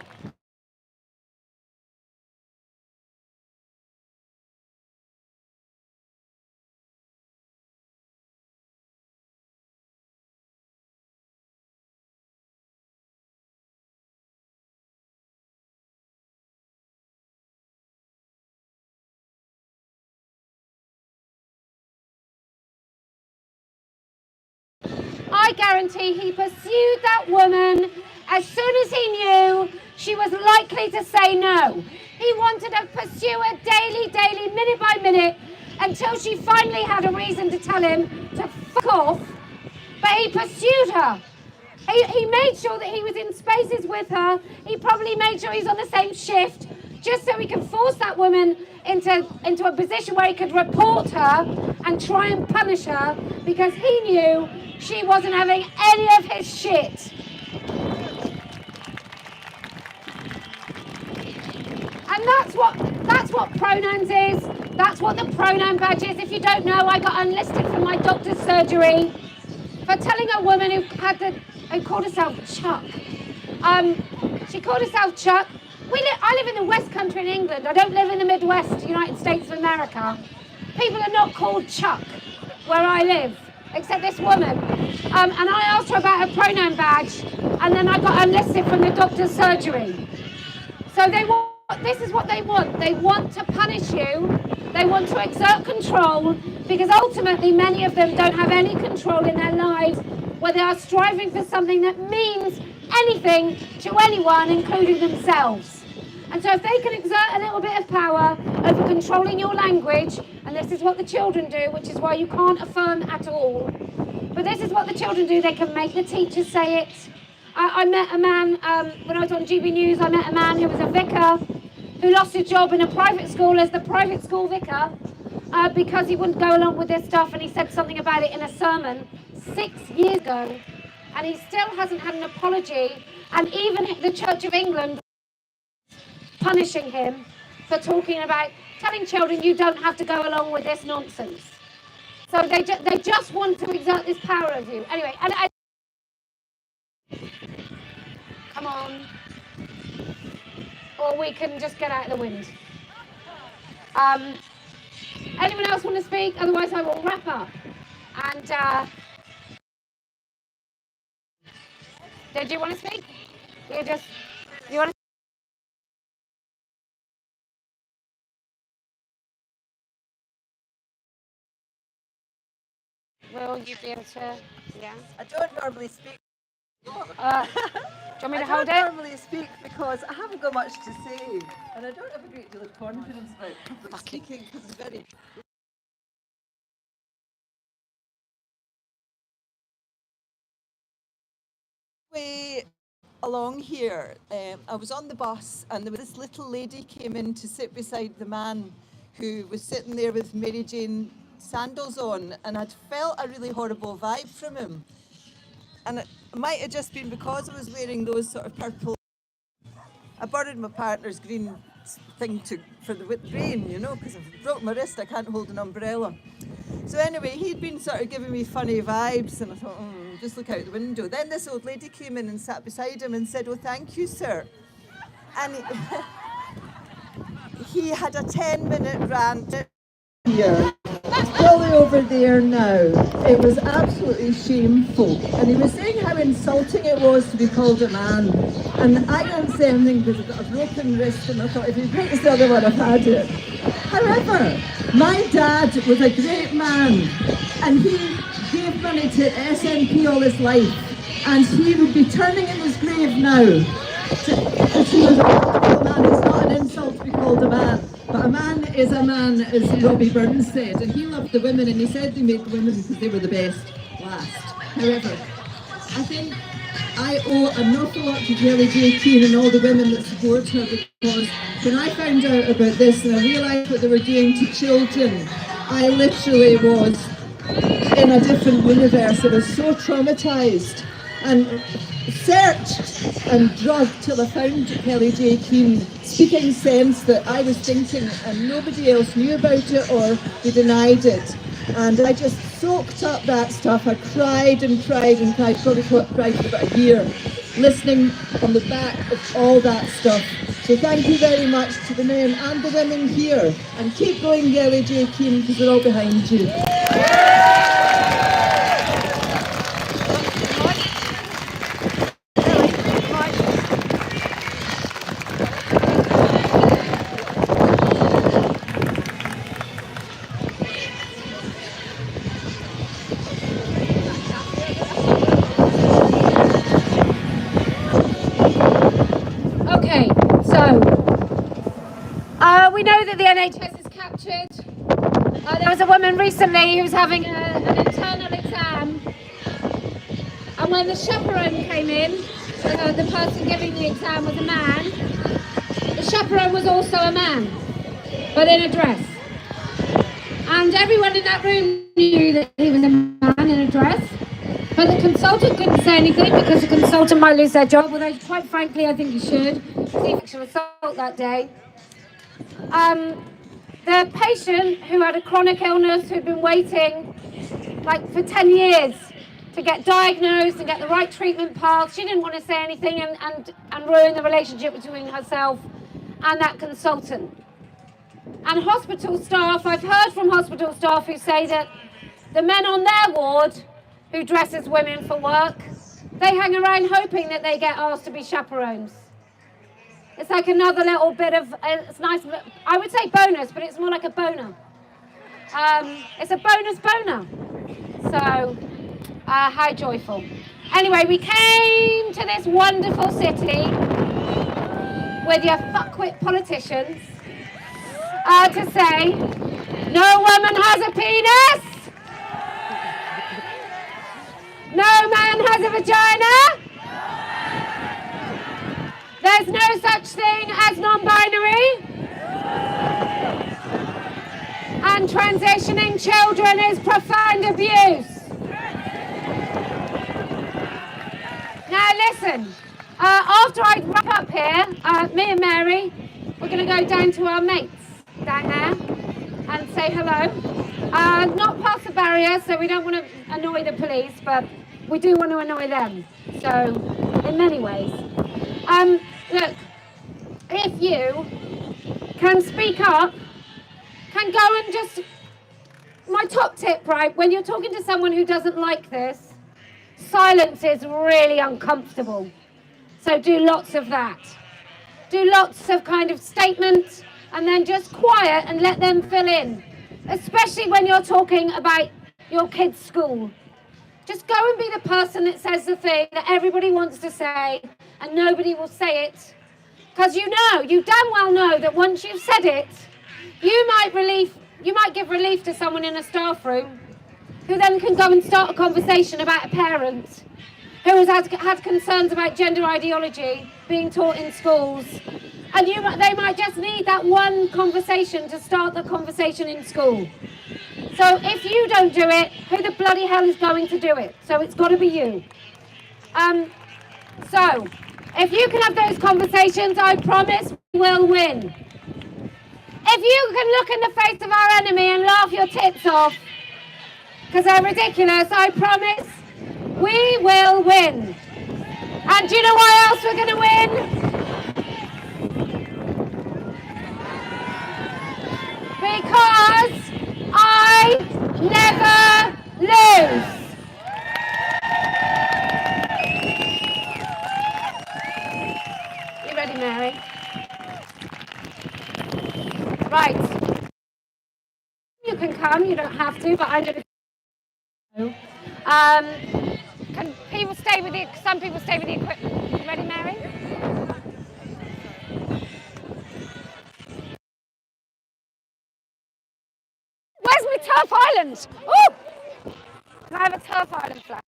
guarantee he pursued that woman as soon as he knew she was likely to say no. He wanted to pursue her daily, minute by minute, until she finally had a reason to tell him to fuck off. But he pursued her. He made sure that he was in spaces with her. He probably made sure he's on the same shift, just so he could force that woman into a position where he could report her and try and punish her, because he knew she wasn't having any of his shit. And that's what pronouns is. That's what the pronoun badge is. If you don't know, I got unlisted from my doctor's surgery for telling a woman who called herself Chuck. She called herself Chuck. I live in the West Country in England. I don't live in the Midwest, United States of America. People are not called Chuck where I live, except this woman. And I asked her about her pronoun badge, and then I got unlisted from the doctor's surgery. So this is what they want. They want to punish you. They want to exert control, because ultimately many of them don't have any control in their lives, where they are striving for something that means anything to anyone, including themselves. And so if they can exert a little bit of power over controlling your language, and this is what the children do, which is why you can't affirm at all, but this is what the children do, they can make the teachers say it. I met a man, when I was on GB News, I met a man who was a vicar, who lost his job in a private school as the private school vicar because he wouldn't go along with this stuff, and he said something about it in a sermon 6 years ago, and he still hasn't had an apology, and even the Church of England punishing him for telling children you don't have to go along with this nonsense. So they just want to exert this power over you. Anyway, come on. Or we can just get out of the wind. Anyone else want to speak? Otherwise I will wrap up. And did you want to speak? You want to? Will you be able to? Yeah. I don't normally speak. Do you want me to hold it? I don't normally speak because I haven't got much to say, and I don't have a great deal of confidence about public speaking because it's very. Way along here, I was on the bus, and there was this little lady came in to sit beside the man who was sitting there with Mary Jane sandals on, and I'd felt a really horrible vibe from him. And it might have just been because I was wearing those sort of purple. I borrowed my partner's green thing for the rain, you know, because I've broke my wrist, I can't hold an umbrella. So anyway, he'd been sort of giving me funny vibes, and I thought, just look out the window. Then this old lady came in and sat beside him and said, "Oh, thank you, sir." And he had a 10-minute rant. Here. It's probably over there now. It was absolutely shameful. And he was saying how insulting it was to be called a man. And I don't say anything because I've got a broken wrist, and I thought, if he breaks the other one, I've had it. However, my dad was a great man, and he gave money to SNP all his life, and he would be turning in his grave now. Because he was a wonderful man. It's not an insult to be called a man. But a man is a man, as Robbie Burns said, and he loved the women, and he said they made the women because they were the best last. However, I think I owe an awful lot to Kellie-Jay Keen and all the women that support her, because when I found out about this and I realised what they were doing to children, I literally was in a different universe. I was so traumatised and searched and drugged till I found Kellie-Jay Keen speaking sense that I was thinking, and nobody else knew about it or they denied it. And I just soaked up that stuff. I cried and cried and cried, probably cried for about a year, listening on the back of all that stuff. So thank you very much to the men and the women here, and keep going, Kellie-Jay Keen, because we're all behind you. know that the NHS is captured. There was a woman recently who's having an internal exam, and when the chaperone came in, the person giving the exam was a man. The chaperone was also a man, but in a dress. And everyone in that room knew that he was a man in a dress. But the consultant couldn't say anything because the consultant might lose their job, although quite frankly I think he should. Sexual assault that day. The patient who had a chronic illness, who'd been waiting like for 10 years to get diagnosed and get the right treatment path, she didn't want to say anything and ruin the relationship between herself and that consultant. And hospital staff, I've heard from hospital staff who say that the men on their ward who dress as women for work, they hang around hoping that they get asked to be chaperones. It's like another little bit of, it's nice, I would say bonus, but it's more like a boner. It's a bonus boner. So, how joyful. Anyway, we came to this wonderful city with your fuckwit politicians to say, no woman has a penis, no man has a vagina, there's no such thing as non-binary, and transitioning children is profound abuse. Now listen, after I wrap up here, me and Mary, we're going to go down to our mates down there and say hello. Not past the barrier, so we don't want to annoy the police, but we do want to annoy them. So, in many ways. Look, if you can speak up, can go and just, my top tip, right, when you're talking to someone who doesn't like this, silence is really uncomfortable. So do lots of that. Do lots of kind of statements and then just quiet and let them fill in. Especially when you're talking about your kid's school. Just go and be the person that says the thing that everybody wants to say and nobody will say it. Because you damn well know that once you've said it, you might give relief to someone in a staff room who then can go and start a conversation about a parent who has had concerns about gender ideology being taught in schools. And they might just need that one conversation to start the conversation in school. So if you don't do it, who the bloody hell is going to do it? So it's got to be you. So if you can have those conversations, I promise we'll win. If you can look in the face of our enemy and laugh your tits off, because they're ridiculous, I promise we will win. And do you know why else we're going to win? Because I never lose. You ready, Mary? Right. You can come, you don't have to, but I'm going to. Can people stay with the, some people stay with the equipment. You ready, Mary? Where's my turf island? Oh! Can I have a turf island flag?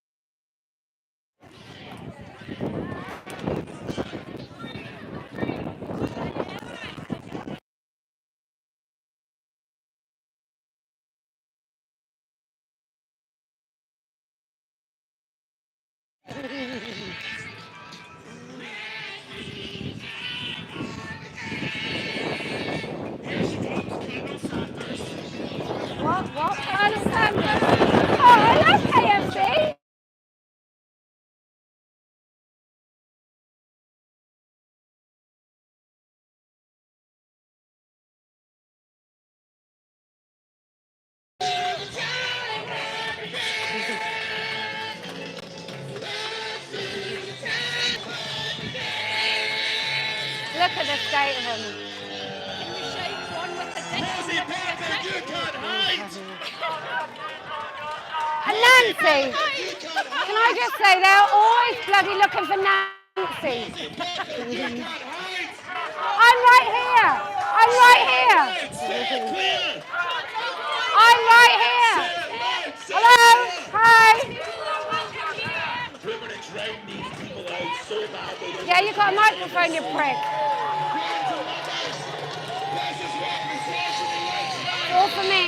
What? I understand. Oh, I love KFC. Look at the state of them. Can we shake one with the dick? Posie Parker, you can't hide! And Nancy, can I just say, they're always bloody looking for Nancy. I'm right here. I'm right here. I'm right here. Hello. Hi. Yeah, you got a microphone, you prick. All for me.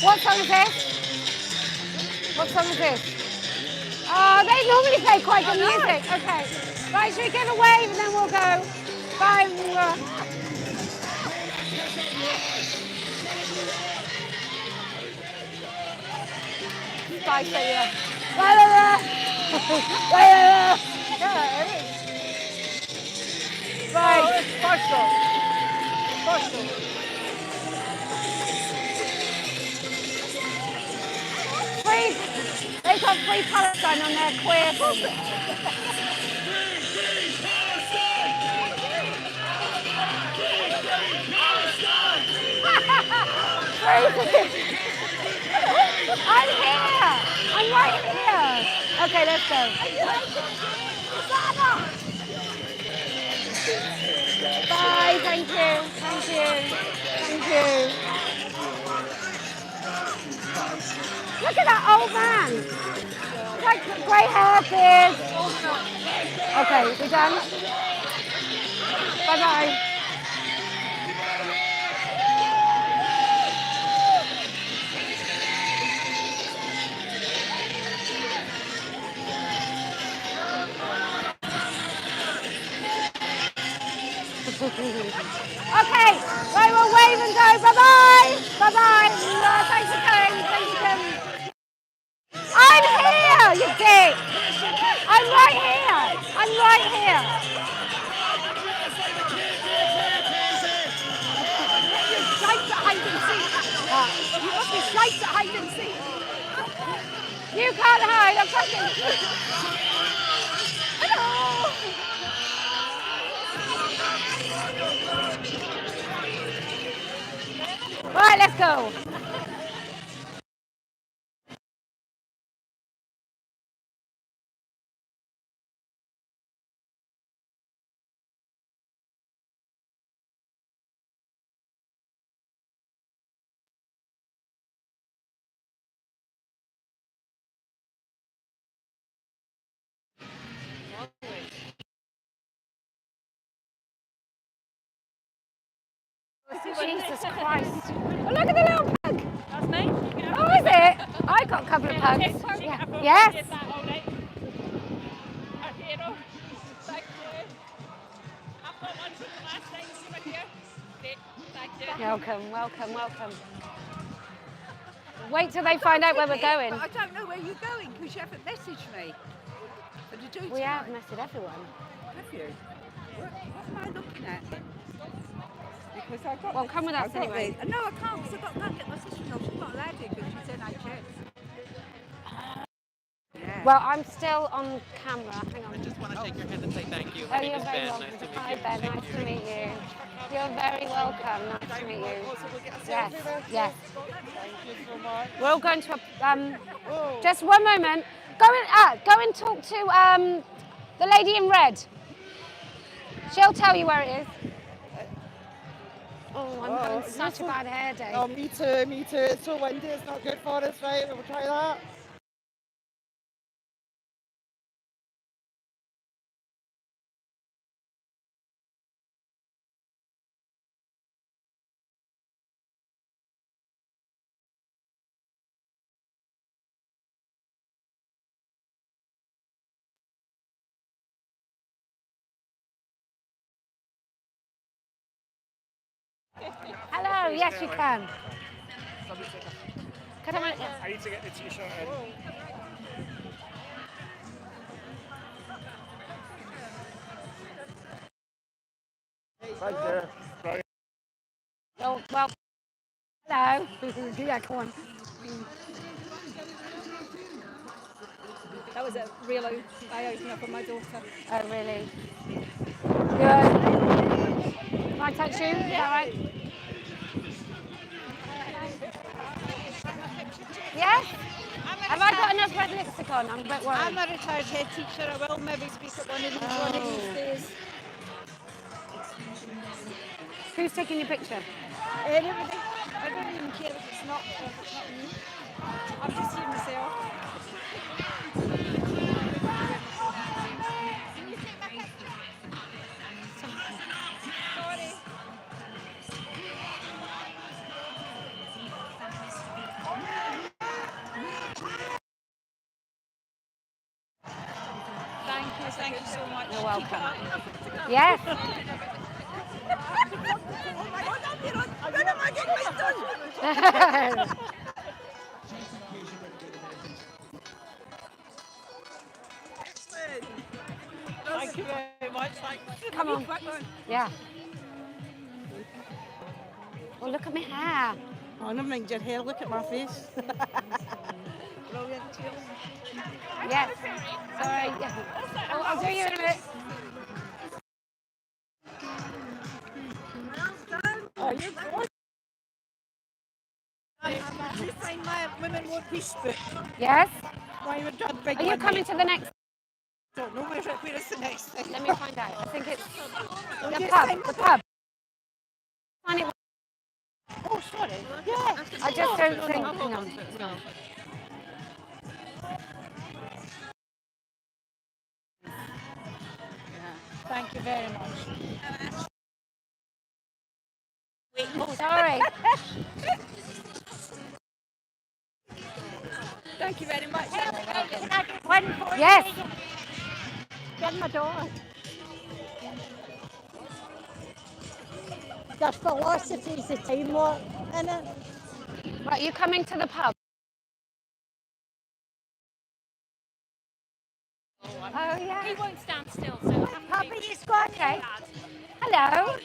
What song is this? What song is this? Oh, they normally play quite good music. Okay. Right, should we give a wave and then we'll go? Bye. Bye, see ya. Bye, bye, bye. Bye, bye, bye. Right. Free. They've got Free Palestine on their queer thing. I'm here. I'm right here. Okay, let's go. Bye. Thank you. Thank you. Thank you. Look at that old man. Like grey hair, beard. Okay, we done? Bye-bye. Okay, right, we'll wave and go. Bye-bye. Bye-bye. Thanks for coming. Thank you, Kim. I'm here, you dick. I'm right here. I'm right here. You're shite at hide and seek. You must be shite at hide and seek. You can't hide. I'm fucking... Hello. Right, let's go. Jesus Christ. Oh, look at the little pug. That's me. Oh, is it? I got a couple of pugs. Yeah. Yes. Welcome, welcome, welcome. Wait till they find out where we're going. But I don't know where you're going because you haven't messaged me. But you do We have messaged everyone. Have you? What am I looking at? Because I got. Well, come with us anyway. No, I can't because I've got to go and get my sister-in-law. She's not allowed to because she's NHS. Yeah. Well, I'm still on camera. Hang on. I just want to shake your hand and say thank you. Oh, My name you're is very Ben. welcome. Nice to meet Hi, you. Ben. Nice to meet you. You're very welcome. Nice to meet you. Yes, yes. Thank you so much. We're all going to a, just one moment. Go and talk to the lady in red. She'll tell you where it is. Oh, I'm having such a bad hair day. Oh, me too, me too. It's so windy, it's not good for us, right? We'll try that. Hello, yes you can. Can I need to get the t-shirt in. Right there. Right. Oh, well, hello. Yeah, come on. That was a real eye-opener for my daughter. Oh, really? Good. I touch you? Is that right? Yes? Have I got enough red lipstick on? I'm a bit worried. I'm a retired head teacher. I will maybe speak at one of these days. Who's taking your picture? Anybody? I don't even care if it's not me. I'm just here myself. Sorry. Thank you so much. You're welcome. Yes. Thank you very much. Come on. Yeah. Oh, look at my hair. Oh, never mind your hair, look at my face. Brilliant, cheers. Yes. Sorry. Yeah. I'll do you in a minute. Oh, you're gorgeous. You find my Women Won't Peace book. Yes. Why you're done big Are you one, coming mate. to the next? Don't know where is the next thing. Let me find out. I think it's Oh, the yes, pub. thank The you. pub. Find it. Oh, sorry. Yeah. I just don't think. Hang on. Thank you very much. Sorry. Thank you very much. Can I get one for Yes. you? Get my door. There's philosophies of time warp in it. Right, you coming to the pub? Oh yeah. He won't stand still, so we'll have to Puppy's got Okay. Hello.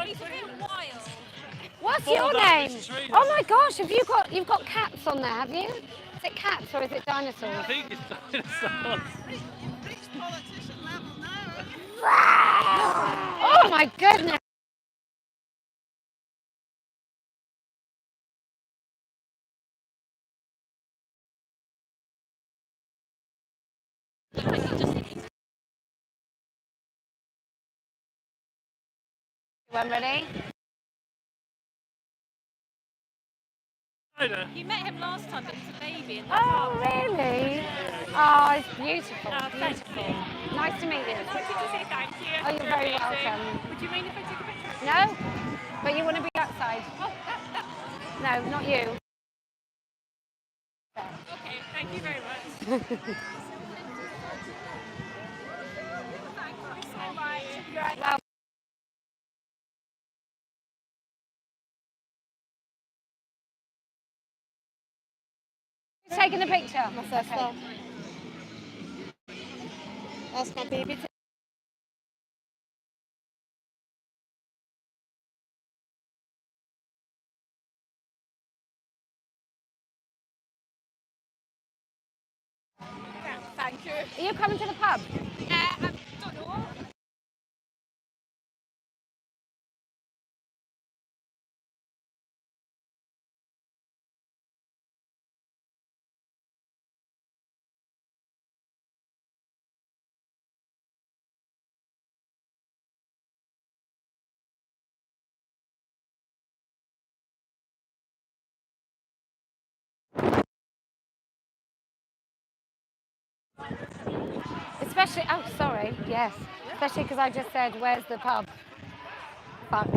He's a bit wild. What's your name? Oh my gosh, you've got cats on there, have you? Is it cats or is it dinosaurs? I think it's dinosaurs. Oh my goodness. Everyone ready? You met him last time, but he's a baby. Oh, really? Oh, it's beautiful. Thank Beautiful. Nice to meet you. I wanted to say thank you. Oh, you're very welcome. Would you mind if I take a picture? No? But you want to be outside? No, not you. Okay, thank you very much. Thank you so much. Well, who's taking the picture? My sister. Okay. That's my baby. Thank you. Are you coming to the pub? I don't know. Especially, oh, sorry, yes. Especially because I just said, where's the pub? Fuck.